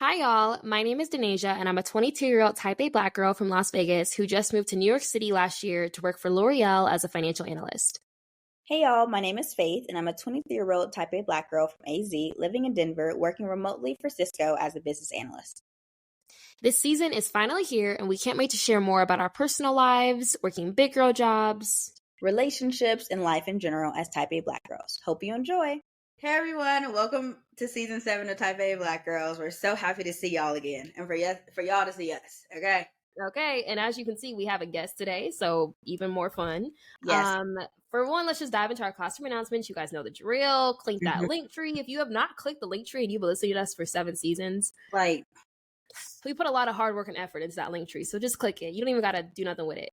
Hi, y'all. My name is Denasia, and I'm a 22-year-old type A Black girl from Las Vegas who just moved to New York City last year to work for L'Oreal as a financial analyst. Hey y'all, my name is Faith, and I'm a 23-year-old type A Black girl from AZ living in Denver, working remotely for Cisco as a business analyst. This season is finally here, and we can't wait to share more about our personal lives, working big girl jobs, relationships, and life in general as type A Black girls. Hope you enjoy. Hey everyone, welcome to season 7 of Type A Black Girls. We're so happy to see y'all again, and for y'all to see us. Okay, and as you can see, we have a guest today, so even more fun. Yes. For one, let's just dive into our classroom announcements. You guys know the drill. Click that link tree. If you have not clicked the link tree and you've been listening to us for 7 seasons, we put a lot of hard work and effort into that link tree, so just click it. You don't even gotta do nothing with it.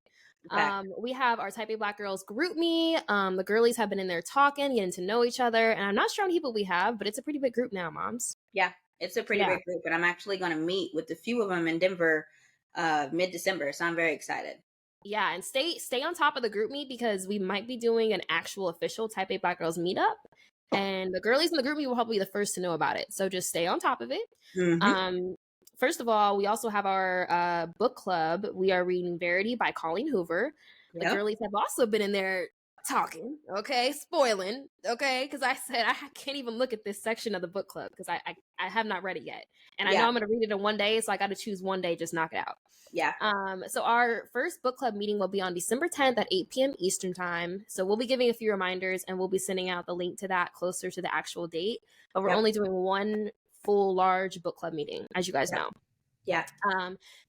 Okay. We have our Type A Black Girls group me. The girlies have been in there talking, getting to know each other, and I'm not sure how many people we have, but it's a pretty big group now, moms. Yeah, it's a pretty big group, and I'm actually going to meet with a few of them in Denver mid-December, so I'm very excited. Yeah, and stay on top of the group me because we might be doing an actual official Type A Black Girls meetup, and the girlies in the group me will probably be the first to know about it, so just stay on top of it. First of all, we also have our book club. We are reading Verity by Colleen Hoover. The girlies have also been in there talking, okay, spoiling, okay, because I said I can't even look at this section of the book club because I have not read it yet, and I know I'm going to read it in one day, so I got to choose one day, just knock it out. Yeah. So our first book club meeting will be on December 10th at 8 p.m. Eastern time. So we'll be giving a few reminders, and we'll be sending out the link to that closer to the actual date. But we're only doing one full large book club meeting, as you guys know. Yeah.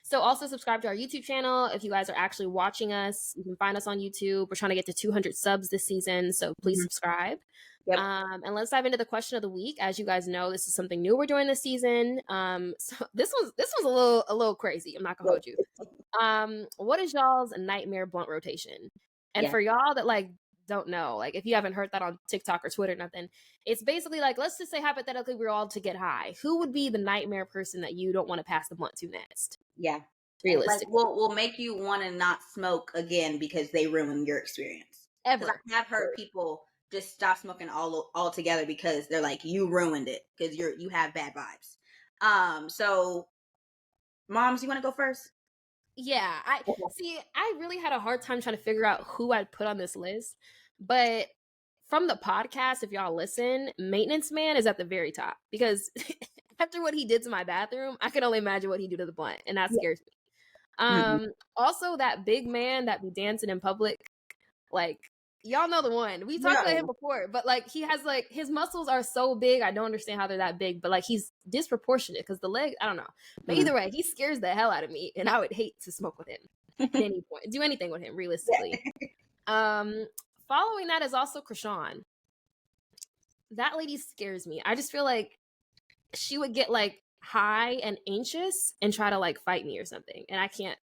So also subscribe to our YouTube channel. If you guys are actually watching us, you can find us on YouTube. We're trying to get to 200 subs this season, so please subscribe. Yep. And let's dive into the question of the week. As you guys know, this is something new we're doing this season. So this was a little crazy. I'm not gonna hold you. What is y'all's nightmare blunt rotation? And for y'all that like don't know, like if you haven't heard that on TikTok or Twitter, nothing, it's basically like, let's just say hypothetically we're all to get high. Who would be the nightmare person that you don't want to pass the blunt to next? Yeah. Realistically. Like, we'll make you want to not smoke again because they ruined your experience. Ever. I have heard people just stop smoking altogether because they're like, you ruined it because you have bad vibes. So moms, you want to go first? Yeah, I really had a hard time trying to figure out who I'd put on this list, but from the podcast, if y'all listen, Maintenance Man is at the very top because after what he did to my bathroom, I can only imagine what he do to the blunt, and that scares me. Also, that big man that be dancing in public, like y'all know the one. We talked about him before, but like he has like his muscles are so big. I don't understand how they're that big, but like he's disproportionate because the leg, I don't know. But either way, he scares the hell out of me, and I would hate to smoke with him at any point. Do anything with him, realistically. Following that is also Krishan. That lady scares me. I just feel like she would get like high and anxious and try to like fight me or something, and I can't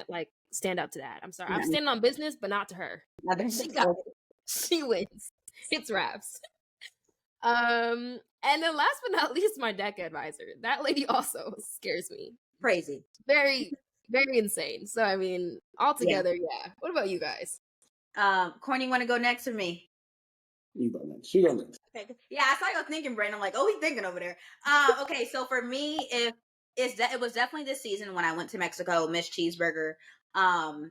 like stand up to that. I'm sorry. I'm standing on business, but not to her. She wins. It's raps. And then last but not least, my deck advisor. That lady also scares me. Crazy. Very, very insane. So I mean, altogether, yeah. What about you guys? Courtney, want to go next or me? You go next. She go next. Okay. Yeah, I saw you thinking, Brandon. I'm like, oh, he's thinking over there. Okay, so for me, it was definitely this season when I went to Mexico, Miss Cheeseburger. I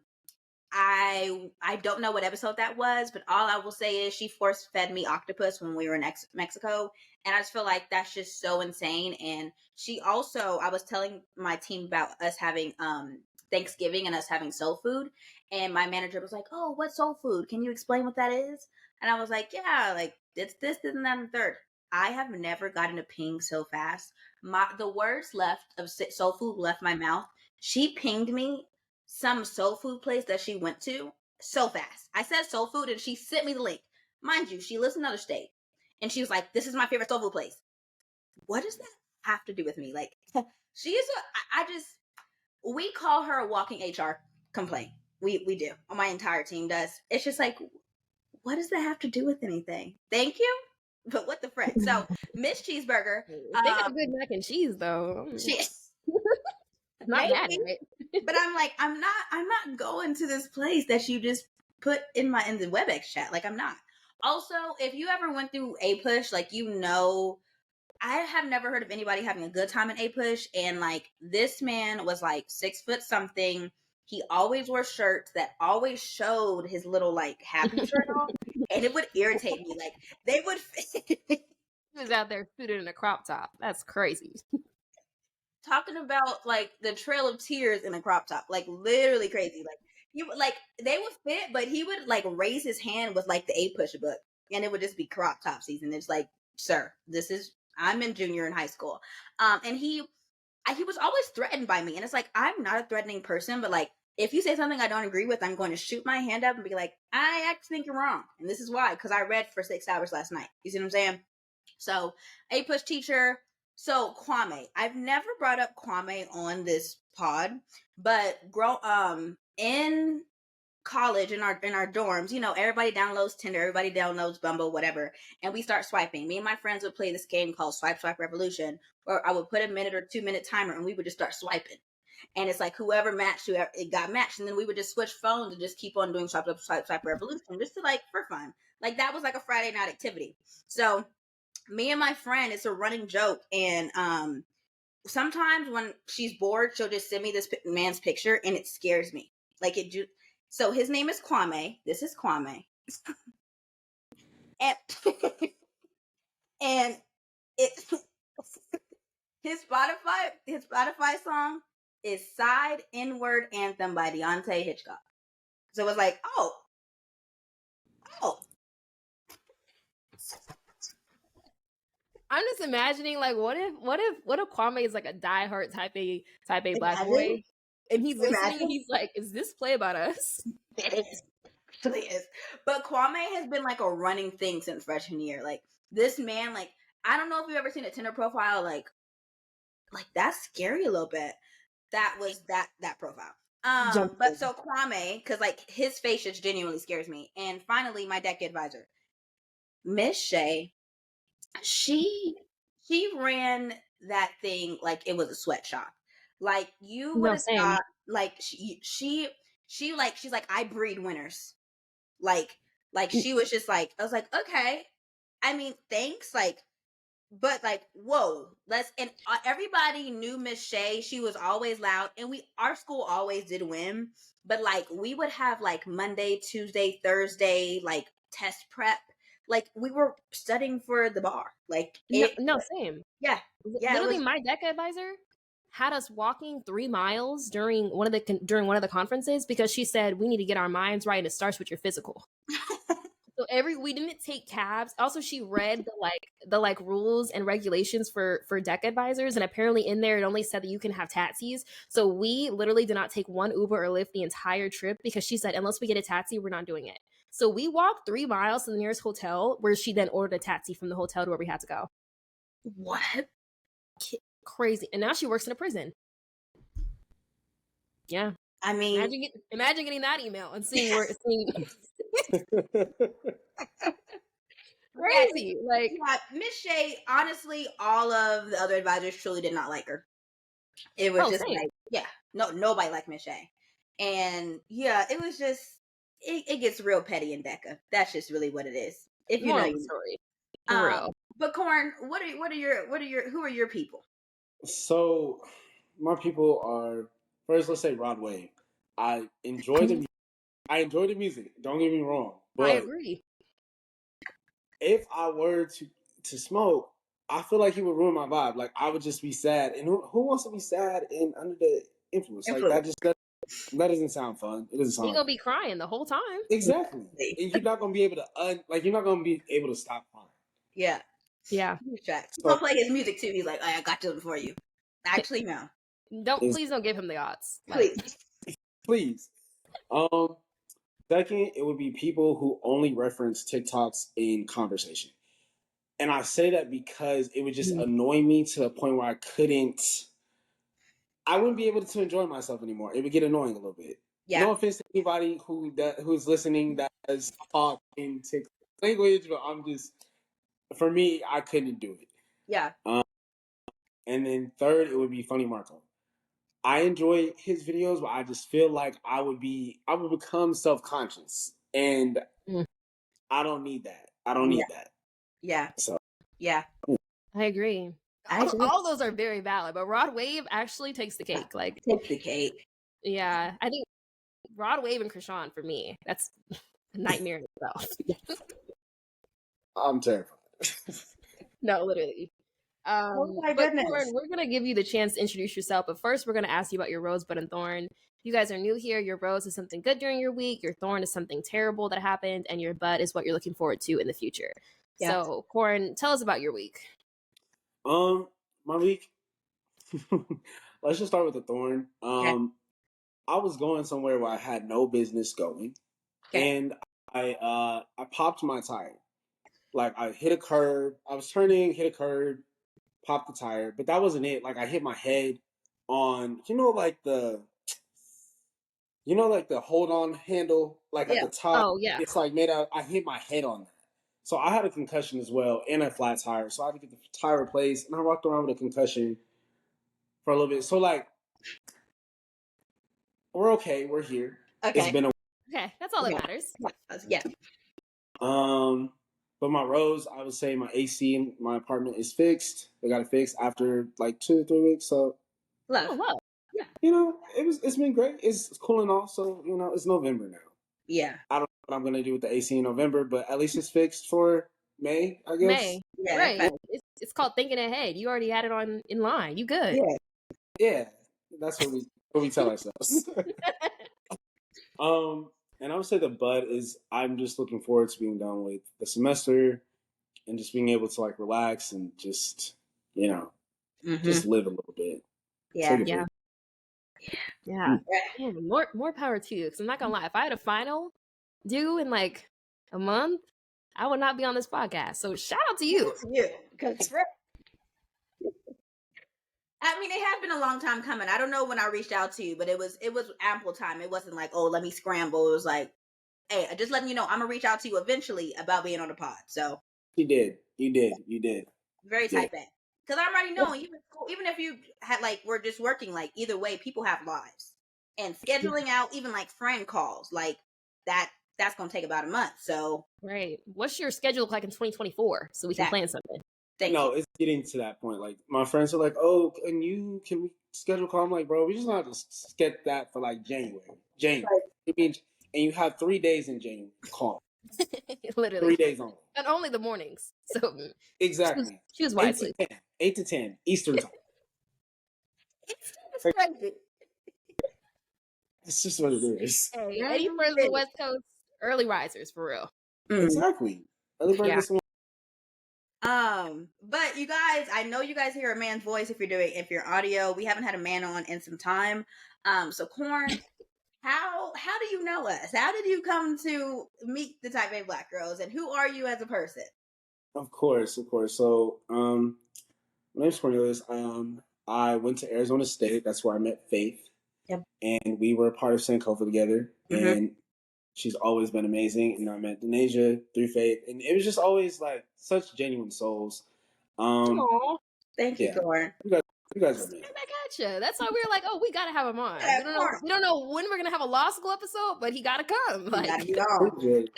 don't know what episode that was, but all I will say is she force fed me octopus when we were in Mexico, and I just feel like that's just so insane. And she also, I was telling my team about us having Thanksgiving and us having soul food, and my manager was like, "Oh, what's soul food? Can you explain what that is?" And I was like, "Yeah, like it's this, and that, and third." I have never gotten a ping so fast. The words left of soul food left my mouth. She pinged me some soul food place that she went to so fast. I said soul food and she sent me the link. Mind you, she lives in another state. And she was like, this is my favorite soul food place. What does that have to do with me? Like, she is we call her a walking HR complaint. We do. My entire team does. It's just like, what does that have to do with anything? Thank you. But what the frick? So, Miss Cheeseburger. They got good mac and cheese, though. Not mad at it. But I'm like, I'm not going to this place that you just put in the WebEx chat. Like, I'm not. Also, if you ever went through A Push, like, you know I have never heard of anybody having a good time in A-Push, and like this man was like 6 foot something. He always wore shirts that always showed his little like happy shirt off, and it would irritate me. Like they would. He was out there suited in a crop top. That's crazy. Talking about like the Trail of Tears in a crop top, like literally crazy. Like you like they would fit, but he would like raise his hand with like the A-Push book, and it would just be crop top season. It's like, sir, I'm in junior in high school, and he was always threatened by me, and it's like I'm not a threatening person, but like if you say something I don't agree with, I'm going to shoot my hand up and be like, I actually think you're wrong, and this is why, because I read for 6 hours last night. You see what I'm saying? So A-Push teacher. So Kwame, I've never brought up Kwame on this pod, but in college in our dorms, you know, everybody downloads Tinder, everybody downloads Bumble, whatever, and we start swiping. Me and my friends would play this game called Swipe Revolution, where I would put a minute or 2 minute timer, and we would just start swiping. And it's like whoever it got matched, and then we would just switch phones and just keep on doing Swipe Revolution, just to like for fun. Like that was like a Friday night activity. So me and my friend, it's a running joke, and sometimes when she's bored, she'll just send me this man's picture, and it scares me. Like so his name is Kwame. This is Kwame, and and it his Spotify song is "Side N-Word Anthem" by Deontay Hitchcock. So it was like, oh. I'm just imagining, like, what if Kwame is like a diehard type A black boy, and he's listening, and he's like, "Is this play about us?" It is. It is. But Kwame has been like a running thing since freshman year. Like this man, like I don't know if you've ever seen a Tinder profile, like that's scary a little bit. That was that profile. But so Kwame, because like his face just genuinely scares me. And finally, my deck advisor, Miss Shay. She ran that thing like it was a sweatshop. Like you would have thought, like she's like, I breed winners. Like she was just like, I was like, okay, I mean, thanks, like, but like, whoa, and everybody knew Miss Shay. She was always loud, and our school always did win, but like we would have like Monday, Tuesday, Thursday, like test prep. Like we were studying for the bar. Like same. Yeah. Literally, my deck advisor had us walking 3 miles during one of the conferences because she said we need to get our minds right, and it starts with your physical. So we didn't take cabs. Also, she read the rules and regulations for deck advisors, and apparently in there it only said that you can have taxis. So we literally did not take one Uber or Lyft the entire trip because she said unless we get a taxi, we're not doing it. So we walked 3 miles to the nearest hotel, where she then ordered a taxi from the hotel to where we had to go. What? Crazy. And now she works in a prison. Yeah. I mean, imagine getting that email and seeing where crazy. Like, yeah, Miss Shay, honestly, all of the other advisors truly did not like her. It was just like, yeah, nobody liked Miss Shay. And yeah, it was just it gets real petty in DECA. That's just really what it is. If you know your story. But Corn, who are your people? So my people are, first let's say Rod Wave. I enjoy the music. Don't get me wrong. But I agree. If I were to smoke, I feel like he would ruin my vibe. Like I would just be sad. And who wants to be sad and under the influence? Like that doesn't sound fun. It doesn't sound. You're gonna be crying the whole time. Exactly. And you're not gonna be able to stop crying. Yeah. Yeah. He'll play his music too. He's like, I got you for you. Actually, no. Please don't give him the odds. Please. Second, it would be people who only reference TikToks in conversation. And I say that because it would just annoy me to the point where I wouldn't be able to enjoy myself anymore. It would get annoying a little bit. Yeah. No offense to anybody who's listening that has talk in TikTok language, but for me, I couldn't do it. Yeah. And then third, it would be Funny Marco. I enjoy his videos, but I just feel like I would become self-conscious, and I don't need that. I don't need that. Yeah. So yeah. I agree. I agree. All those are very valid, but Rod Wave actually takes the cake. Like, Take the cake. yeah, I think Rod Wave and Krishan for me, that's a nightmare in itself. I'm terrified. No, literally. Oh my But goodness. Thorn, we're gonna give you the chance to introduce yourself, but first we're gonna ask you about your rosebud and thorn. If you guys are new here, your rose is something good during your week, your thorn is something terrible that happened, and your bud is what you're looking forward to in the future. Yeah. So, Corn, tell us about your week. My week. Let's just start with the thorn. Okay. I was going somewhere where I had no business going, Okay. and I popped my tire. Like I hit a curb. I was turning, hit a curb, popped the tire, but that wasn't it. Like I hit my head on, like the hold on handle, like at Yeah. the top. Oh, yeah. It's like made out. I hit my head on that. So I had a concussion as well and a flat tire. So I had to get the tire replaced, and I walked around with a concussion for a little bit. So like, we're okay. We're here. Okay. It's been a Okay, that's all that matters. Yeah. But my rose, I would say my AC in my apartment is fixed. They got it fixed after like 2 or 3 weeks. So Love. Oh, wow. it's been great. It's cooling off. So it's November now. Yeah. I don't know what I'm gonna do with the AC in November, but at least it's fixed for May, I guess. May. Yeah. Right. It's called thinking ahead. You already had it in line. You good. Yeah. Yeah, that's what we tell ourselves. And I would say the bud is I'm just looking forward to being done with the semester and just being able to like relax and just just live a little bit. Yeah. Take a Yeah. break. Yeah. Man, more power to you. Because I'm not gonna lie, if I had a final due in like a month, I would not be on this podcast. So shout out to you. Yeah. I mean, it has been a long time coming. I don't know when I reached out to you, but it was ample time. It wasn't like, oh, let me scramble. It was like, hey, just letting you know, I'm gonna reach out to you eventually about being on the pod. So You did. very tight band. Because I'm already knowing, even if you had like we're just working, like either way, people have lives, and scheduling out even like friend calls like that's gonna take about a month. So Right. What's your schedule look like in 2024 so we can plan something? It's getting to that point. Like my friends are like, "Oh, can we schedule a call?" I'm like, "Bro, we just gonna have to get that for like January. It means, and you have 3 days in January. Call Literally 3 days only, and only the mornings. So exactly. choose wisely. 8 to 10 Eastern time. it's crazy. It's just what it is. Hey, any friends on the West Coast, early risers for real. Exactly. Early bird gets the But you guys, I know you guys hear a man's voice if you're audio. We haven't had a man on in some time. So Corn, how do you know us? How did you come to meet the Type A Black Girls, and who are you as a person? Of course. So, my name's Cornelius. I went to Arizona State. That's where I met Faith. Yep. And we were part of Sankofa together. Mm-hmm. And she's always been amazing. And I met Denasia through Faith. And it was just always like such genuine souls. Aww. Thank you, Corn. You guys are amazing. Back at you. That's why we were like, oh, we gotta have him on. Yeah, We don't know when we're gonna have a law school episode, but he gotta come. Like, gotta be on.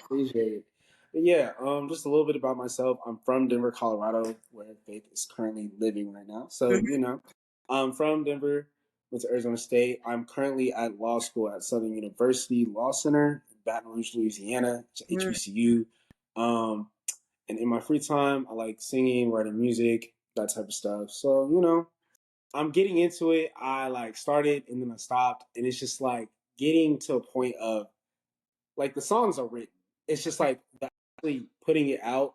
Appreciate it. But yeah, just a little bit about myself. I'm from Denver, Colorado, where Faith is currently living right now. So, I'm from Denver, went to Arizona State. I'm currently at law school at Southern University Law Center in Baton Rouge, Louisiana, HBCU. And in my free time, I like singing, writing music, that type of stuff. So, I'm getting into it. I like started and then I stopped. And it's just like getting to a point of like the songs are written. It's just like actually putting it out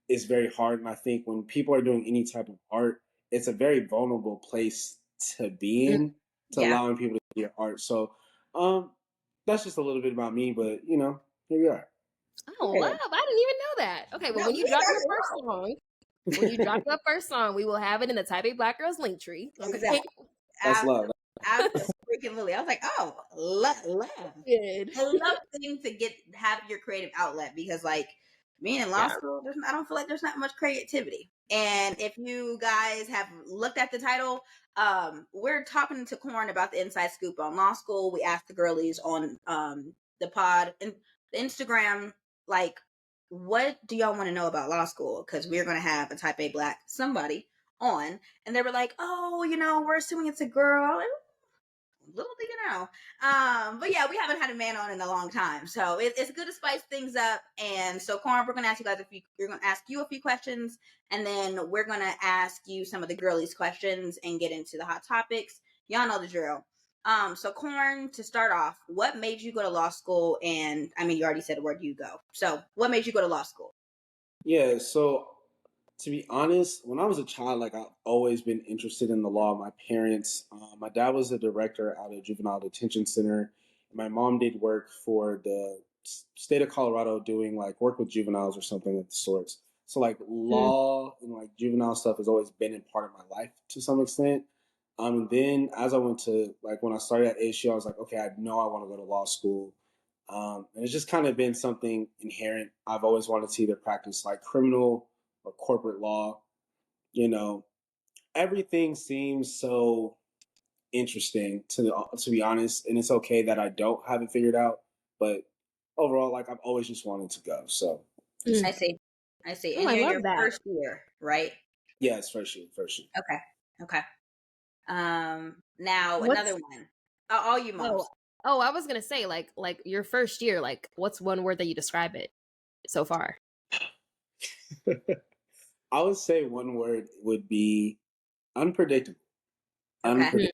is very hard. And I think when people are doing any type of art, it's a very vulnerable place to be in, allowing people to see your art. So that's just a little bit about me, but here we are. oh, love. I didn't even know that. Okay, well, when you drop your first song, we will have it in the Type A Black Girls link tree. Okay. Exactly. That's love. I was freaking Lily. I was like, oh, love. Good. I love things to have your creative outlet because, like, me in law school, I don't feel like there's not much creativity. And if you guys have looked at the title, we're talking to Corn about the inside scoop on law school. We asked the girlies on the pod and the Instagram, like, what do y'all want to know about law school? Because we're going to have a type A black somebody on. And they were like, oh, we're assuming it's a girl. Little do you know. But yeah, we haven't had a man on in a long time. So it's good to spice things up. And so, Corn, we're going to ask you guys we're going to ask you a few questions. And then we're going to ask you some of the girlies questions and get into the hot topics. Y'all know the drill. So Corn, to start off, what made you go to law school? And I mean, you already said where do you go. So what made you go to law school? Yeah, so to be honest, when I was a child, like I've always been interested in the law. My parents, my dad was a director at a juvenile detention center. And my mom did work for the state of Colorado doing like work with juveniles or something of the sorts. So like law and like juvenile stuff has always been in part of my life to some extent. And then as I went to like when I started at ASU, I was like, okay, I know I want to go to law school. And it's just kind of been something inherent. I've always wanted to either practice like criminal or corporate law. You know, everything seems so interesting to be honest, and it's okay that I don't have it figured out. But overall, like I've always just wanted to go. So I see. Oh, And I you're love your that. first year, right? yeah, it's first year. Okay. Now What's another one. All you moms. I was gonna say like your first year, like what's one word that you describe it so far? I would say one word would be unpredictable. Okay. Unpredictable.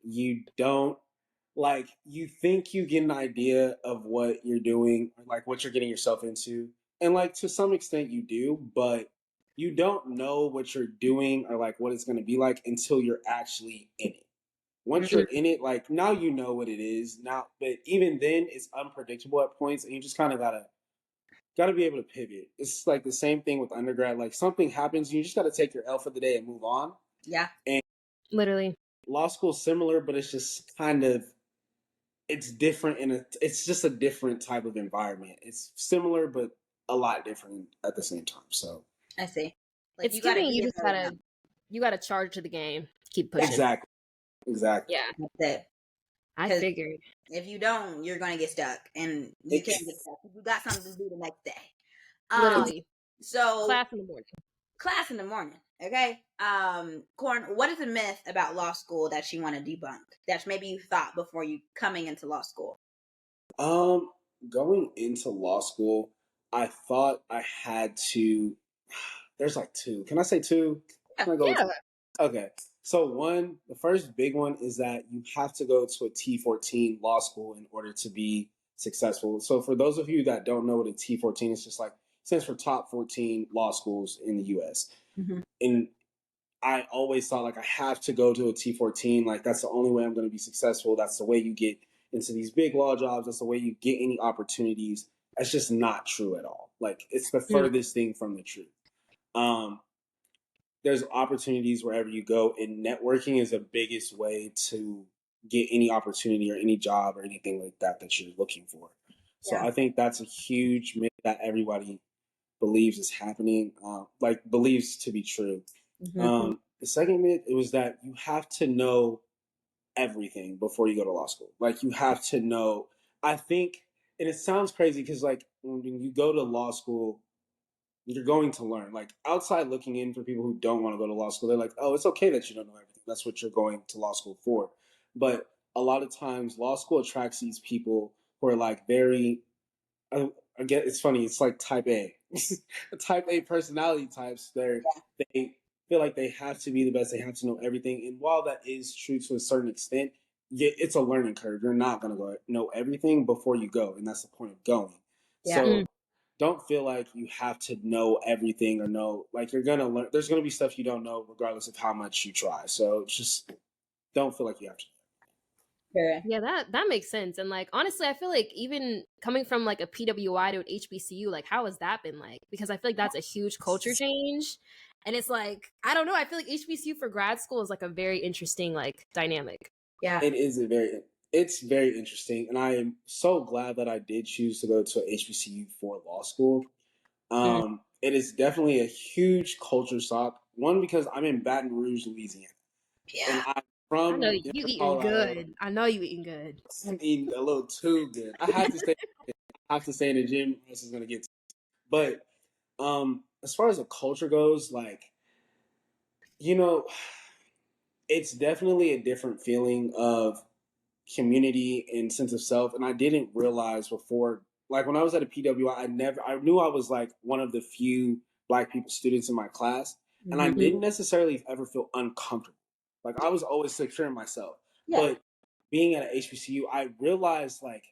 You don't like you think you get an idea of what you're doing or like what you're getting yourself into, and like to some extent you do, but you don't know what you're doing or like what it's going to be like until you're actually in it. Once you're in it, like now you know what it is now, but even then it's unpredictable at points, and you just kind of gotta be able to pivot. It's like the same thing with undergrad. Like something happens, you just got to take your L for the day and move on. Yeah. And Literally. law school's similar, but it's just kind of it's different it's just a different type of environment. It's similar but a lot different at the same time. So I see. Like It's you gotta giving be you in just there with gotta charge to the game. Keep pushing. exactly. Yeah, them. That's it. I 'Cause figured. if you don't, you're gonna get stuck, and you can't get stuck. You got something to do the next day. Literally. So Class in the morning. class in the morning. Okay. Corn, what is a myth about law school that you want to debunk? That maybe you thought before you coming into law school. Going into law school, I thought I had to there's like two. Can I say two? Can I go with Yeah. two? Okay. So one, the first big one is that you have to go to a T14 law school in order to be successful. So for those of you that don't know what a T14 is, just like stands for top 14 law schools in the US. And I always thought like I have to go to a T14. Like that's the only way I'm going to be successful. That's the way you get into these big law jobs. That's the way you get any opportunities. That's just not true at all. Like it's the furthest thing from the truth. Um, there's opportunities wherever you go, and networking is the biggest way to get any opportunity or any job or anything like that that you're looking for. So I think that's a huge myth that everybody believes is happening, like believes to be true. The second myth it was that you have to know everything before you go to law school. Like you have to know. I think, and it sounds crazy because like when you go to law school, you're going to learn. Like outside looking in for people who don't want to go to law school, they're like, oh, it's okay that you don't know everything. That's what you're going to law school for. But a lot of times, law school attracts these people who are like very. Again, it's funny. It's like type A, type A personality types. They feel like they have to be the best. They have to know everything. And while that is true to a certain extent, it's a learning curve. You're not going to go know everything before you go, and that's the point of going. So don't feel like you have to know everything or know like you're gonna learn. There's gonna be stuff you don't know regardless of how much you try. So just don't feel like you have to. Yeah, that makes sense. And like honestly, I feel like even coming from like a PWI to an HBCU, like how has that been like? Because I feel like that's a huge culture change. And it's like, I don't know, I feel like HBCU for grad school is like a very interesting like dynamic. Yeah. It's very interesting, and I am so glad that I did choose to go to a HBCU for law school. It is definitely a huge culture shock. One because I'm in Baton Rouge, Louisiana, and Yeah. I'm I from know you Denver, eating Colorado. good. I know you eating good. I'm eating a little too good. I have to stay in the gym, or else it's gonna get. But as far as the culture goes, like, you know, it's definitely a different feeling of community and sense of self. And I didn't realize before, like when I was at a PWI, I knew I was like one of the few Black people students in my class, and I Mhm. didn't necessarily ever feel uncomfortable. Like I was always secure in myself. Yeah. But being at a HBCU, I realized like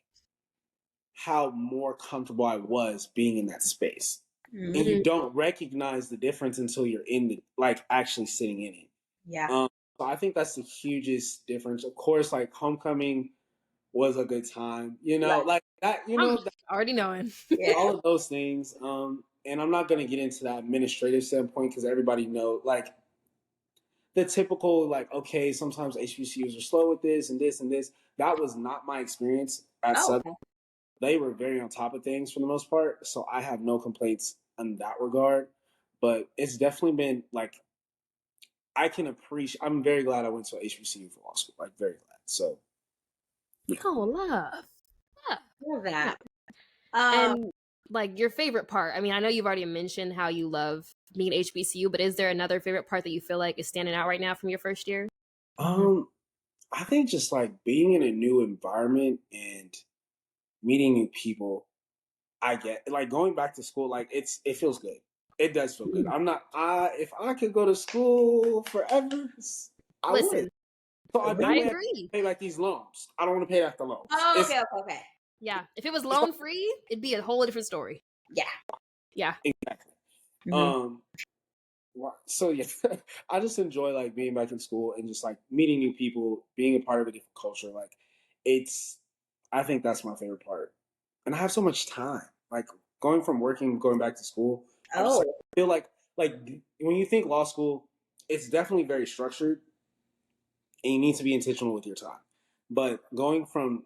how more comfortable I was being in that space. And Mhm. you don't recognize the difference until you're in the like actually sitting in it. Yeah. So I think that's the hugest difference. Of course, like homecoming was a good time, Yeah. like that, I'm already knowing. Yeah. all of those things. And I'm not going to get into that administrative standpoint because everybody know like the typical like, okay, sometimes HBCUs are slow with this and this and this. That was not my experience at Oh, Southern. okay. They were very on top of things for the most part, so I have no complaints in that regard. But it's definitely been like I can appreciate. I'm very glad I went to HBCU for law school. Like very glad. So yeah. Oh, love. Yeah. Love Yeah. that. And like your favorite part. I mean, I know you've already mentioned how you love being HBCU, but is there another favorite part that you feel like is standing out right now from your first year? I think just like being in a new environment and meeting new people. I get like going back to school. Like it feels good. It does feel good. I'm not. If I could go to school forever, I would. Listen, So I I that way I agree. pay like these loans. I don't want to pay back the loans. Oh, It's okay. Yeah. If it was loan free, it'd be a whole different story. Yeah. Yeah. exactly. Mhm. So yeah, I just enjoy like being back in school and just like meeting new people, being a part of a different culture. Like it's, I think that's my favorite part, and I have so much time. Like going from working, going back to school, I just Oh, like, feel like when you think law school, it's definitely very structured, and you need to be intentional with your time. But going from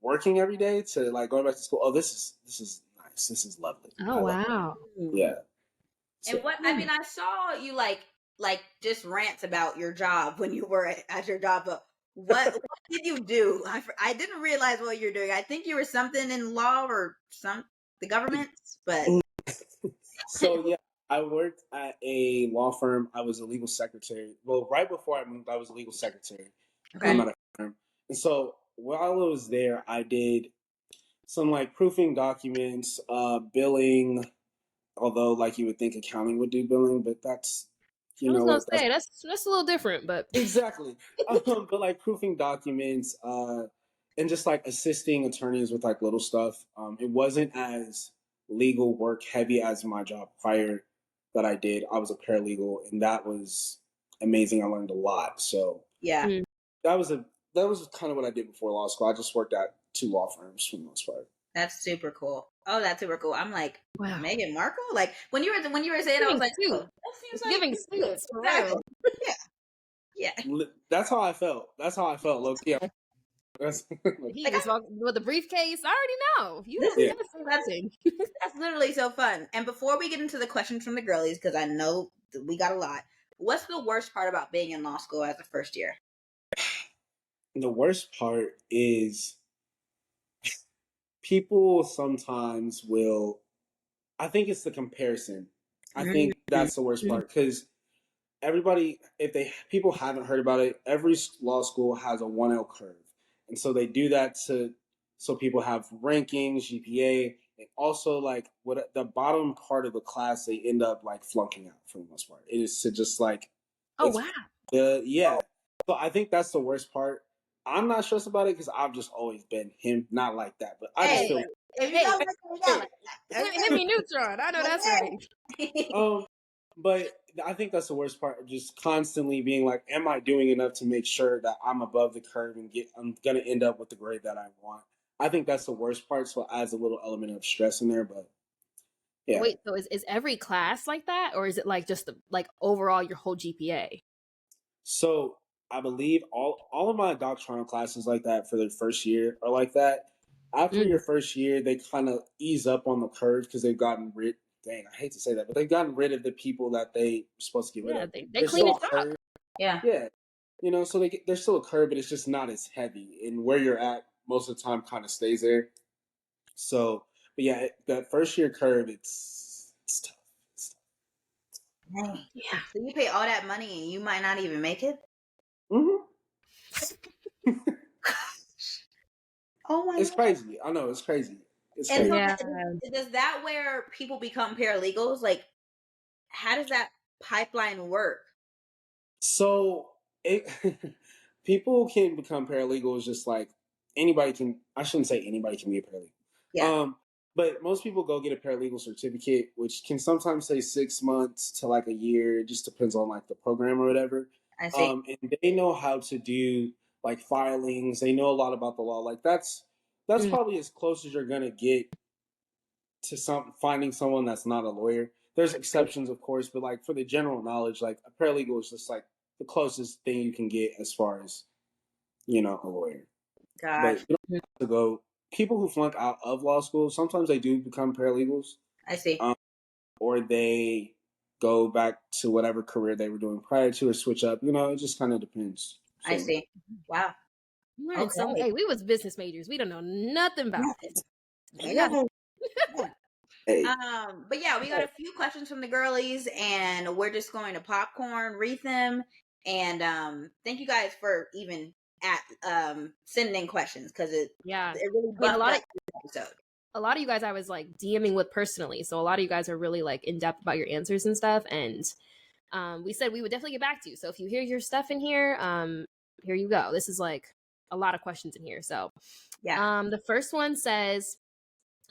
working every day to like going back to school, oh, this is nice. This is lovely. Oh I love it. wow. Yeah. and So, what I mean, I saw you like just rant about your job when you were at your job, but what did you do? I didn't realize what you're doing. I think you were something in law or the government, but so yeah, I worked at a law firm. I was a legal secretary. Well, right before I moved, I was a legal secretary. okay. At a firm, and so while I was there, I did some like proofing documents, billing. Although, like you would think accounting would do billing, but that's you I was know gonna what that's say that's a little different, but exactly. But like proofing documents, and just like assisting attorneys with like little stuff. It wasn't as legal work heavy as my job prior that I did. I was a paralegal, and that was amazing. I learned a lot. So Yeah. Mm. that was a that was kind of what I did before law school. I just worked at two law firms for the most part. That's super cool. Oh, that's super cool. I'm like, wow. Meghan Markle? Like when you were saying, I was Giving like, oh, suits. that seems It's like giving it's good. suits for Exactly. real. Yeah. That's how I felt. That's how I felt. Look, yeah. That's, He Like just walked with a briefcase. I already know. You this Yeah. gotta say that's something. that's literally so fun. And before we get into the questions from the girlies, because I know that we got a lot, what's the worst part about being in law school as a first year? the worst part is people sometimes will I think it's the comparison. I think that's the worst part because everybody if they people haven't heard about it, every law school has a 1L curve. And so they do that to so people have rankings, GPA, and also like what the bottom part of the class they end up like flunking out for the most part. It is to just like Oh it's wow. yeah. So I think that's the worst part. I'm not stressed about it because I've just always been him, not like that. But I just Hey, feel if you Hey, don't like that, hit me neutron. I know that's right. but I think that's the worst part. Just constantly being like, am I doing enough to make sure that I'm above the curve and I'm gonna end up with the grade that I want? I think that's the worst part. So it adds a little element of stress in there. But yeah. Wait, so is every class like that, or is it like just the, like overall your whole GPA? So I believe all of my doctrinal classes like that for their first year are like that. After Mm. your first year, they kind of ease up on the curve because they've gotten rid. Dang, I hate to say that, but they've gotten rid of the people that they were supposed to get rid Yeah, of. they There's clean still it a up. curve. Yeah. Yeah, so there's still a curve, but it's just not as heavy, and where you're at most of the time kind of stays there. So, but yeah, that first year curve, Dang. Yeah. So you pay all that money and you might not even make it? Mm-hmm. Oh my It's God. crazy. I know, it's crazy. It's And crazy. so Yeah. does that where people become paralegals? Like, how does that pipeline work? So it people can become paralegals just like anybody can. I shouldn't say anybody can be a paralegal. Yeah, But most people go get a paralegal certificate, which can sometimes say 6 months to like a year. It just depends on like the program or whatever. I see. And they know how to do like filings. They know a lot about the law. Like that's Mm. probably as close as you're gonna get to some finding someone that's not a lawyer. There's exceptions, of course, but like for the general knowledge, like a paralegal is just like the closest thing you can get as far as a lawyer. Gosh, But you don't have to go. People who flunk out of law school sometimes they do become paralegals, I see. um, or they go back to whatever career they were doing prior to, or switch up. It just kind of depends. I So see. Wow. Learning some. Okay. Hey, we was business majors. We don't know nothing about this. We got Yeah. Yeah. hey, But yeah, we got a few questions from the girlies, and we're just going to popcorn, read them, and thank you guys for even at sending in questions because yeah. it really I mean, buffed up this episode. a lot of you guys I was like DMing with personally, so a lot of you guys are really like in depth about your answers and stuff. And we said we would definitely get back to you. So if you hear your stuff in here, here you go. This is like a lot of questions in here. So Yeah. the first one says,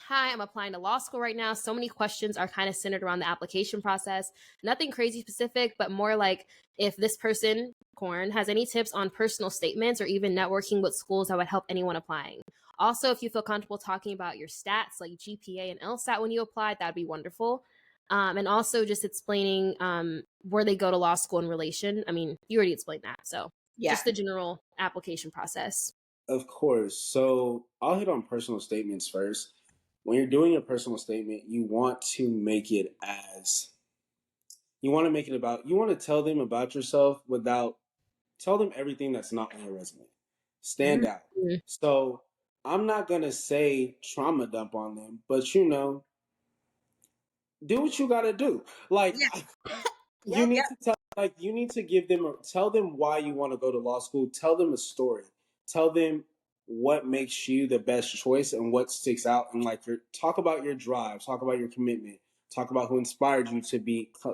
"Hi, I'm applying to law school right now. So many questions are kind of centered around the application process. Nothing crazy specific, but more like if this person, Corn, has any tips on personal statements or even networking with schools that would help anyone applying. Also, if you feel comfortable talking about your stats like GPA and LSAT when you applied, that'd be wonderful. And also just explaining where they go to law school in relation. I mean, you already explained that. So Yeah. just the general application process." of course. So I'll hit on personal statements first. When you're doing a personal statement, you want to make it about, you want to tell them about yourself without, tell them everything that's not on your resume. Stand out. Mm. So I'm not going to say trauma dump on them, but do what you got to do. Like, Yeah. you Yep. need to you need to tell them why you want to go to law school. Tell them a story. Tell them what makes you the best choice and what sticks out. And like, talk about your drive, talk about your commitment, talk about who inspired you to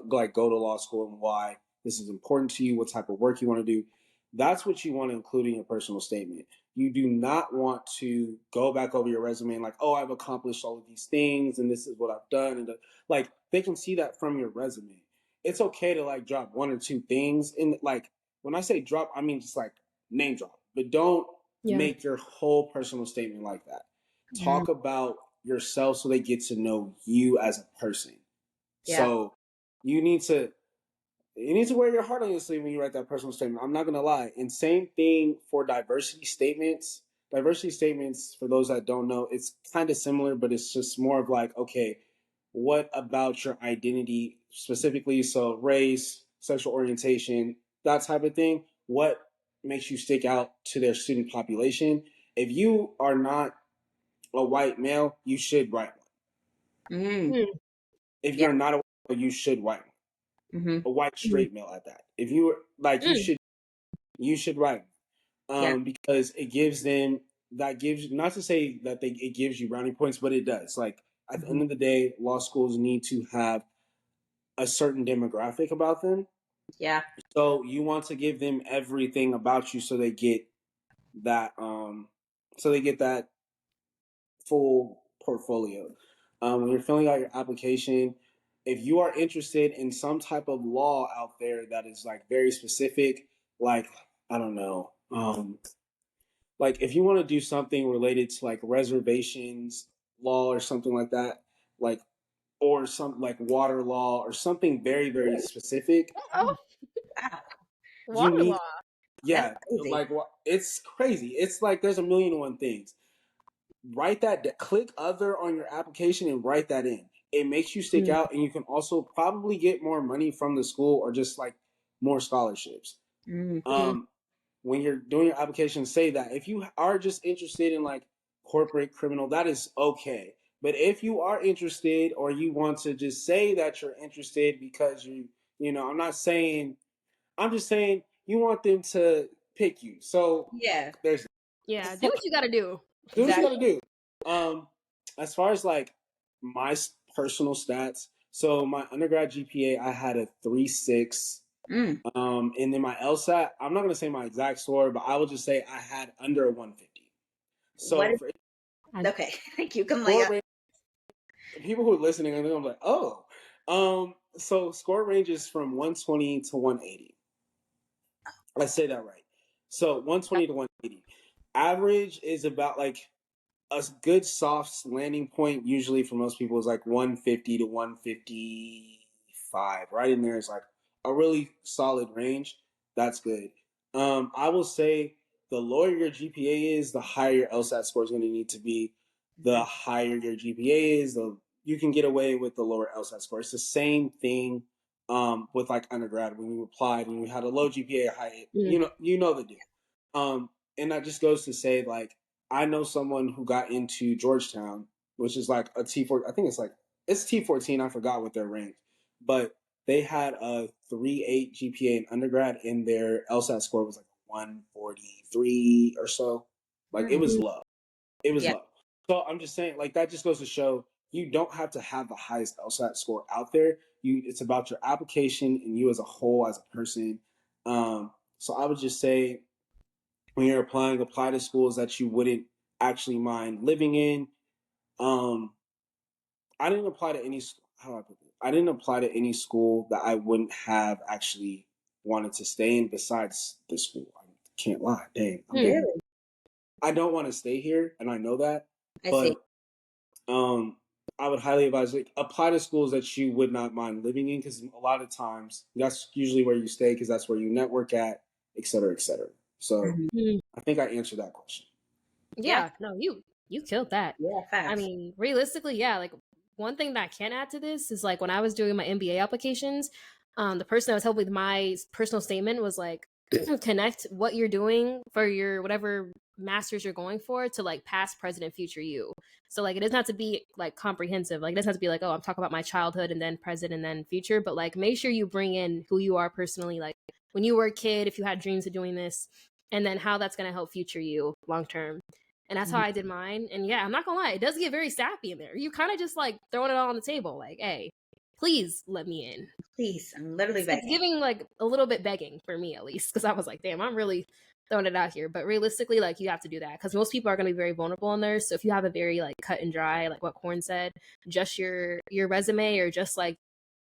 go to law school and why this is important to you, what type of work you want to do. That's what you want to include in your personal statement. You do not want to go back over your resume and like, oh, I've accomplished all of these things and this is what I've done. And like, they can see that from your resume. It's okay to like drop one or two things in, like, when I say drop, I mean just like name drop, but don't Yeah. make your whole personal statement like that. Talk about yourself so they get to know you as a person. Yeah. So you need to wear your heart on your sleeve when you write that personal statement. I'm not gonna lie. And same thing for diversity statements. Diversity statements, for those that don't know, it's kind of similar, but it's just more of like, okay, what about your identity specifically? So race, sexual orientation, that type of thing. What makes you stick out to their student population? If you are not a white male, you should write one. Mm. If Yeah. you're not a white male, you should write one. Mm-hmm. A white straight male at that. If you like, you should write Yeah. because it gives them, that gives, not to say that it gives you brownie points, but it does. Like at the end of the day, law schools need to have a certain demographic about them. Yeah. So you want to give them everything about you so they get that full portfolio. When you're filling out your application, if you are interested in some type of law out there that is like very specific, like, I don't know, like if you want to do something related to like reservations law or something like that, like, or some like water law or something very, very specific, Oh, Wow. you water need, law. yeah, That's crazy. like, it's crazy. It's like there's a million and one things. Write that, click other on your application and write that in. It makes you stick out, and you can also probably get more money from the school or just like more scholarships. When you're doing your application, say that. If you are just interested in like corporate criminal, that is okay. But if you are interested, or you want to just say that you're interested because I'm not saying. I'm just saying you want them to pick you. So Yeah. there's Yeah, do what you gotta do. do what you gotta do. As far as like my personal stats, so my undergrad GPA, I had a 3.6. And then my LSAT, I'm not gonna say my exact score, but I will just say I had under a 150. So for okay, thank you. Come score on. range, people who are listening, I'm like, oh, so score ranges from 120 to 180. I say that right. So 120 to 180. Average is about like a good soft landing point usually for most people is like 150 to 155. Right in there is like a really solid range. That's good. I will say the lower your GPA is, the higher your LSAT score is going to need to be. The higher your GPA is, the you can get away with the lower LSAT score. It's the same thing with like undergrad when you applied and you had a low GPA or high. You know the deal. And that just goes to say like I know someone who got into Georgetown, which is like a T4. I think it's T14. I forgot what their rank, but they had a 3.8 GPA in undergrad, and their LSAT score was like 143 or so. Like it was low. It was low. So I'm just saying, like that just goes to show you don't have to have the highest LSAT score out there. It's about your application and you as a whole, as a person. So I would just say when you're applying, apply to schools that you wouldn't actually mind living in. I didn't apply to any how I put it. I didn't apply to any school that I wouldn't have actually wanted to stay in besides this school. I can't lie. Dang. Really? I don't want to stay here, and I know that. I but see. I would highly advise like apply to schools that you would not mind living in because a lot of times that's usually where you stay because that's where you network at, et cetera, et cetera. So I think I answered that question. Yeah, no, you killed that. Yeah, facts. I mean, realistically, yeah, like one thing that I can add to this is like when I was doing my MBA applications, the person that was helping with my personal statement was like connect what you're doing for your whatever masters you're going for to like past, present, future you. So like it doesn't have to be like comprehensive. Like it doesn't have to be like, oh, I'm talking about my childhood and then present and then future, but like make sure you bring in who you are personally, like when you were a kid, if you had dreams of doing this, and then how that's gonna help future you long term. And that's how I did mine. And yeah, I'm not gonna lie, it does get very sappy in there. You kind of just like throwing it all on the table, like, hey, please let me in. Please, I'm literally begging. It's giving like a little bit begging for me at least, because I was like, damn, I'm really throwing it out here. But realistically, like you have to do that because most people are gonna be very vulnerable in there. So if you have a very like cut and dry, like what Corn said, just your resume or just like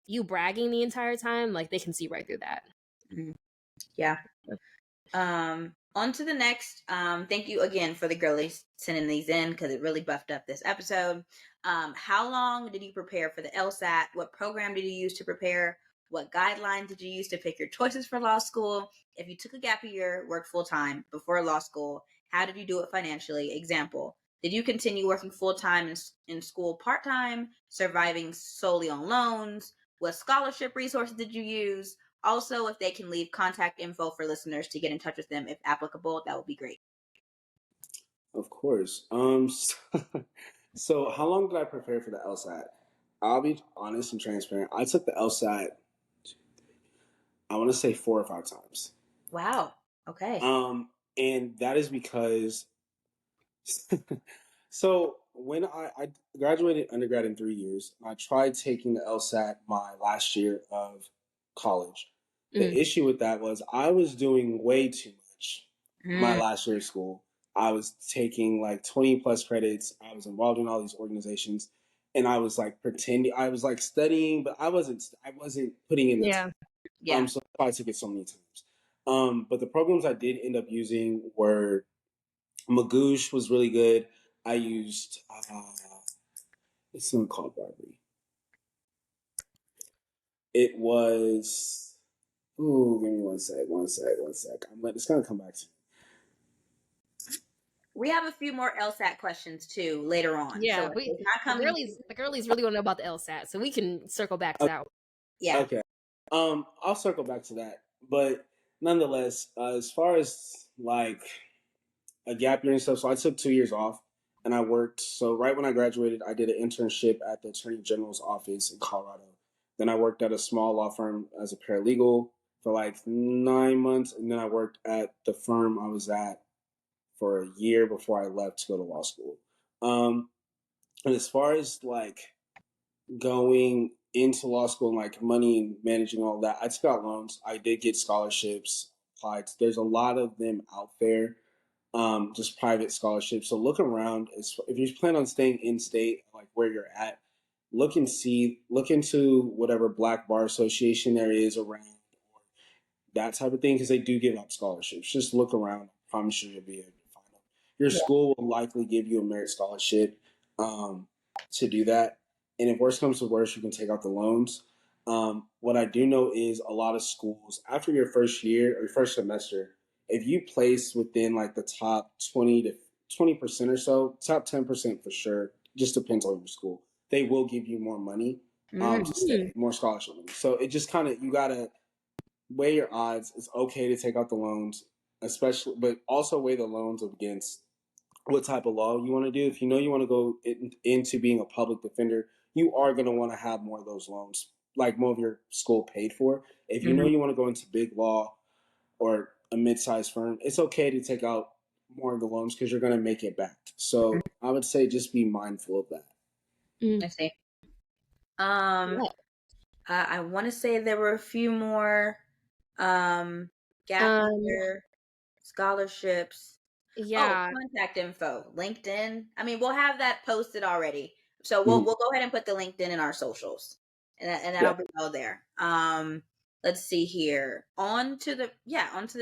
you bragging the entire time, like they can see right through that. Yeah. On to the next. Thank you again for the girlies sending these in because it really buffed up this episode. How long did you prepare for the LSAT? What program did you use to prepare? What guidelines did you use to pick your choices for law school? If you took a gap year, worked full time before law school, how did you do it financially? Example, did you continue working full time in school part time, surviving solely on loans? What scholarship resources did you use? Also, if they can leave contact info for listeners to get in touch with them if applicable, that would be great. Of course. So how long did I prepare for the LSAT? I'll be honest and transparent. I took the LSAT, I want to say 4 or 5 times. Wow. Okay. And that is because so when I graduated undergrad in 3 years, I tried taking the LSAT my last year of college. The issue with that was I was doing way too much my last year of school. I was taking like 20 plus credits. I was involved in all these organizations and I was like pretending I was like studying, but I wasn't putting in the time. So that's why I took it so many times. But the programs I did end up using were Magoosh was really good. I used it's something called Barbary. It was give me one sec. It's gonna come back to me. We have a few more LSAT questions too later on. Yeah, so the girlies really want to know about the LSAT, so we can circle back to that. Yeah. Okay. I'll circle back to that, but nonetheless, as far as like a gap year and stuff, so I took 2 years off and I worked. So right when I graduated, I did an internship at the Attorney General's office in Colorado. Then I worked at a small law firm as a paralegal for like 9 months, and then I worked at the firm I was at for a year before I left to go to law school. And as far as like going into law school and like money and managing all that, I took out loans. I did get scholarships applied. There's a lot of them out there, just private scholarships. So look around. If you plan on staying in state, like where you're at, look into whatever Black Bar Association there is around, or that type of thing, because they do give out scholarships. Just look around. I promise you'll be able to find them. Your school will likely give you a merit scholarship to do that. And if worse comes to worse, you can take out the loans. What I do know is a lot of schools, after your first year or your first semester, if you place within like the top 20% or so, top 10% for sure, just depends on your school, they will give you more money to stay, more scholarship money. So it just kind of, you got to weigh your odds. It's okay to take out the loans, especially, but also weigh the loans against what type of law you want to do. If you know you want to go into being a public defender, you are going to want to have more of those loans, like more of your school paid for. If you know you want to go into big law or a mid-sized firm, it's okay to take out more of the loans because you're going to make it back. So I would say just be mindful of that. I see. I want to say there were a few more gap year scholarships. Yeah. Contact info, LinkedIn. I mean, we'll have that posted already, so we'll go ahead and put the LinkedIn in our socials, and that'll be all there. Let's see here. On to the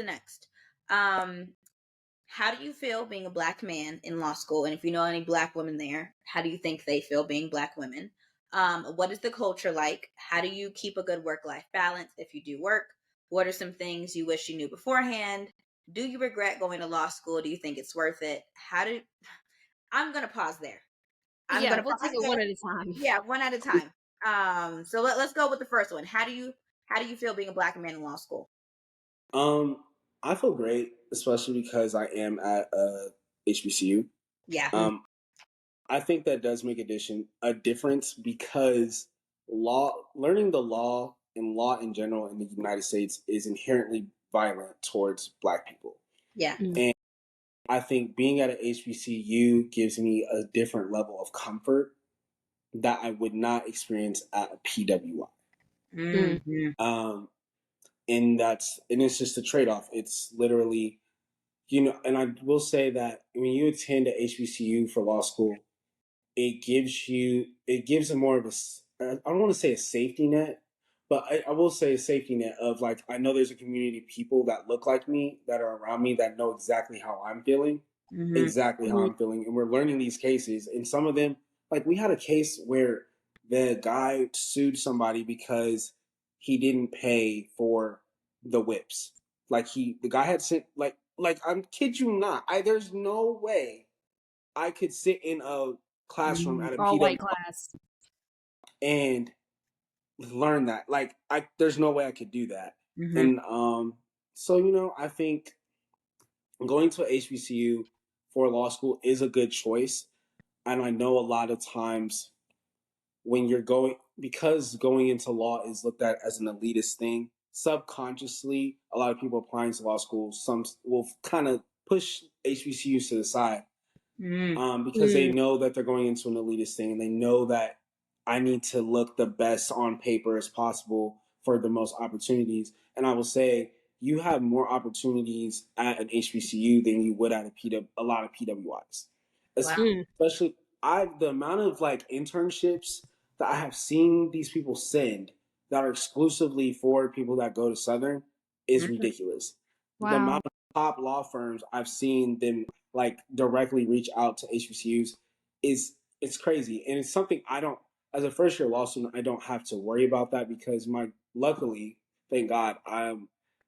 next. How do you feel being a Black man in law school? And if you know any Black women there, how do you think they feel being Black women? What is the culture like? How do you keep a good work-life balance if you do work? What are some things you wish you knew beforehand? Do you regret going to law school? Do you think it's worth it? I'm going to pause there. We'll take it one at a time. Yeah, one at a time. So let's go with the first one. How do you feel being a Black man in law school? I feel great, especially because I am at HBCU. Yeah. I think that does make a difference because learning the law and law in general in the United States is inherently violent towards Black people. Yeah. And I think being at an HBCU gives me a different level of comfort that I would not experience at a PWI. And it's just a trade-off. It's literally, and I will say that when you attend a HBCU for law school, it gives a more of I don't want to say a safety net, but I will say a safety net of like, I know there's a community of people that look like me, that are around me, that know exactly how I'm feeling, and we're learning these cases. And some of them, like we had a case where the guy sued somebody because he didn't pay for the whips. Like the guy had sent like I'm kid you not. There's no way I could sit in a classroom at a all white PW class and learn that. Like there's no way I could do that. And so I think going to a HBCU for law school is a good choice. And I know a lot of times when you're because going into law is looked at as an elitist thing, subconsciously, a lot of people applying to law school, some will kind of push HBCUs to the side because they know that they're going into an elitist thing, and they know that I need to look the best on paper as possible for the most opportunities. And I will say, you have more opportunities at an HBCU than you would at a lot of PWIs. Especially the amount of like internships that I have seen these people send that are exclusively for people that go to Southern is ridiculous. Wow. The amount of top law firms I've seen them like directly reach out to HBCUs it's crazy. And it's something as a first year law student, I don't have to worry about that because luckily, thank God,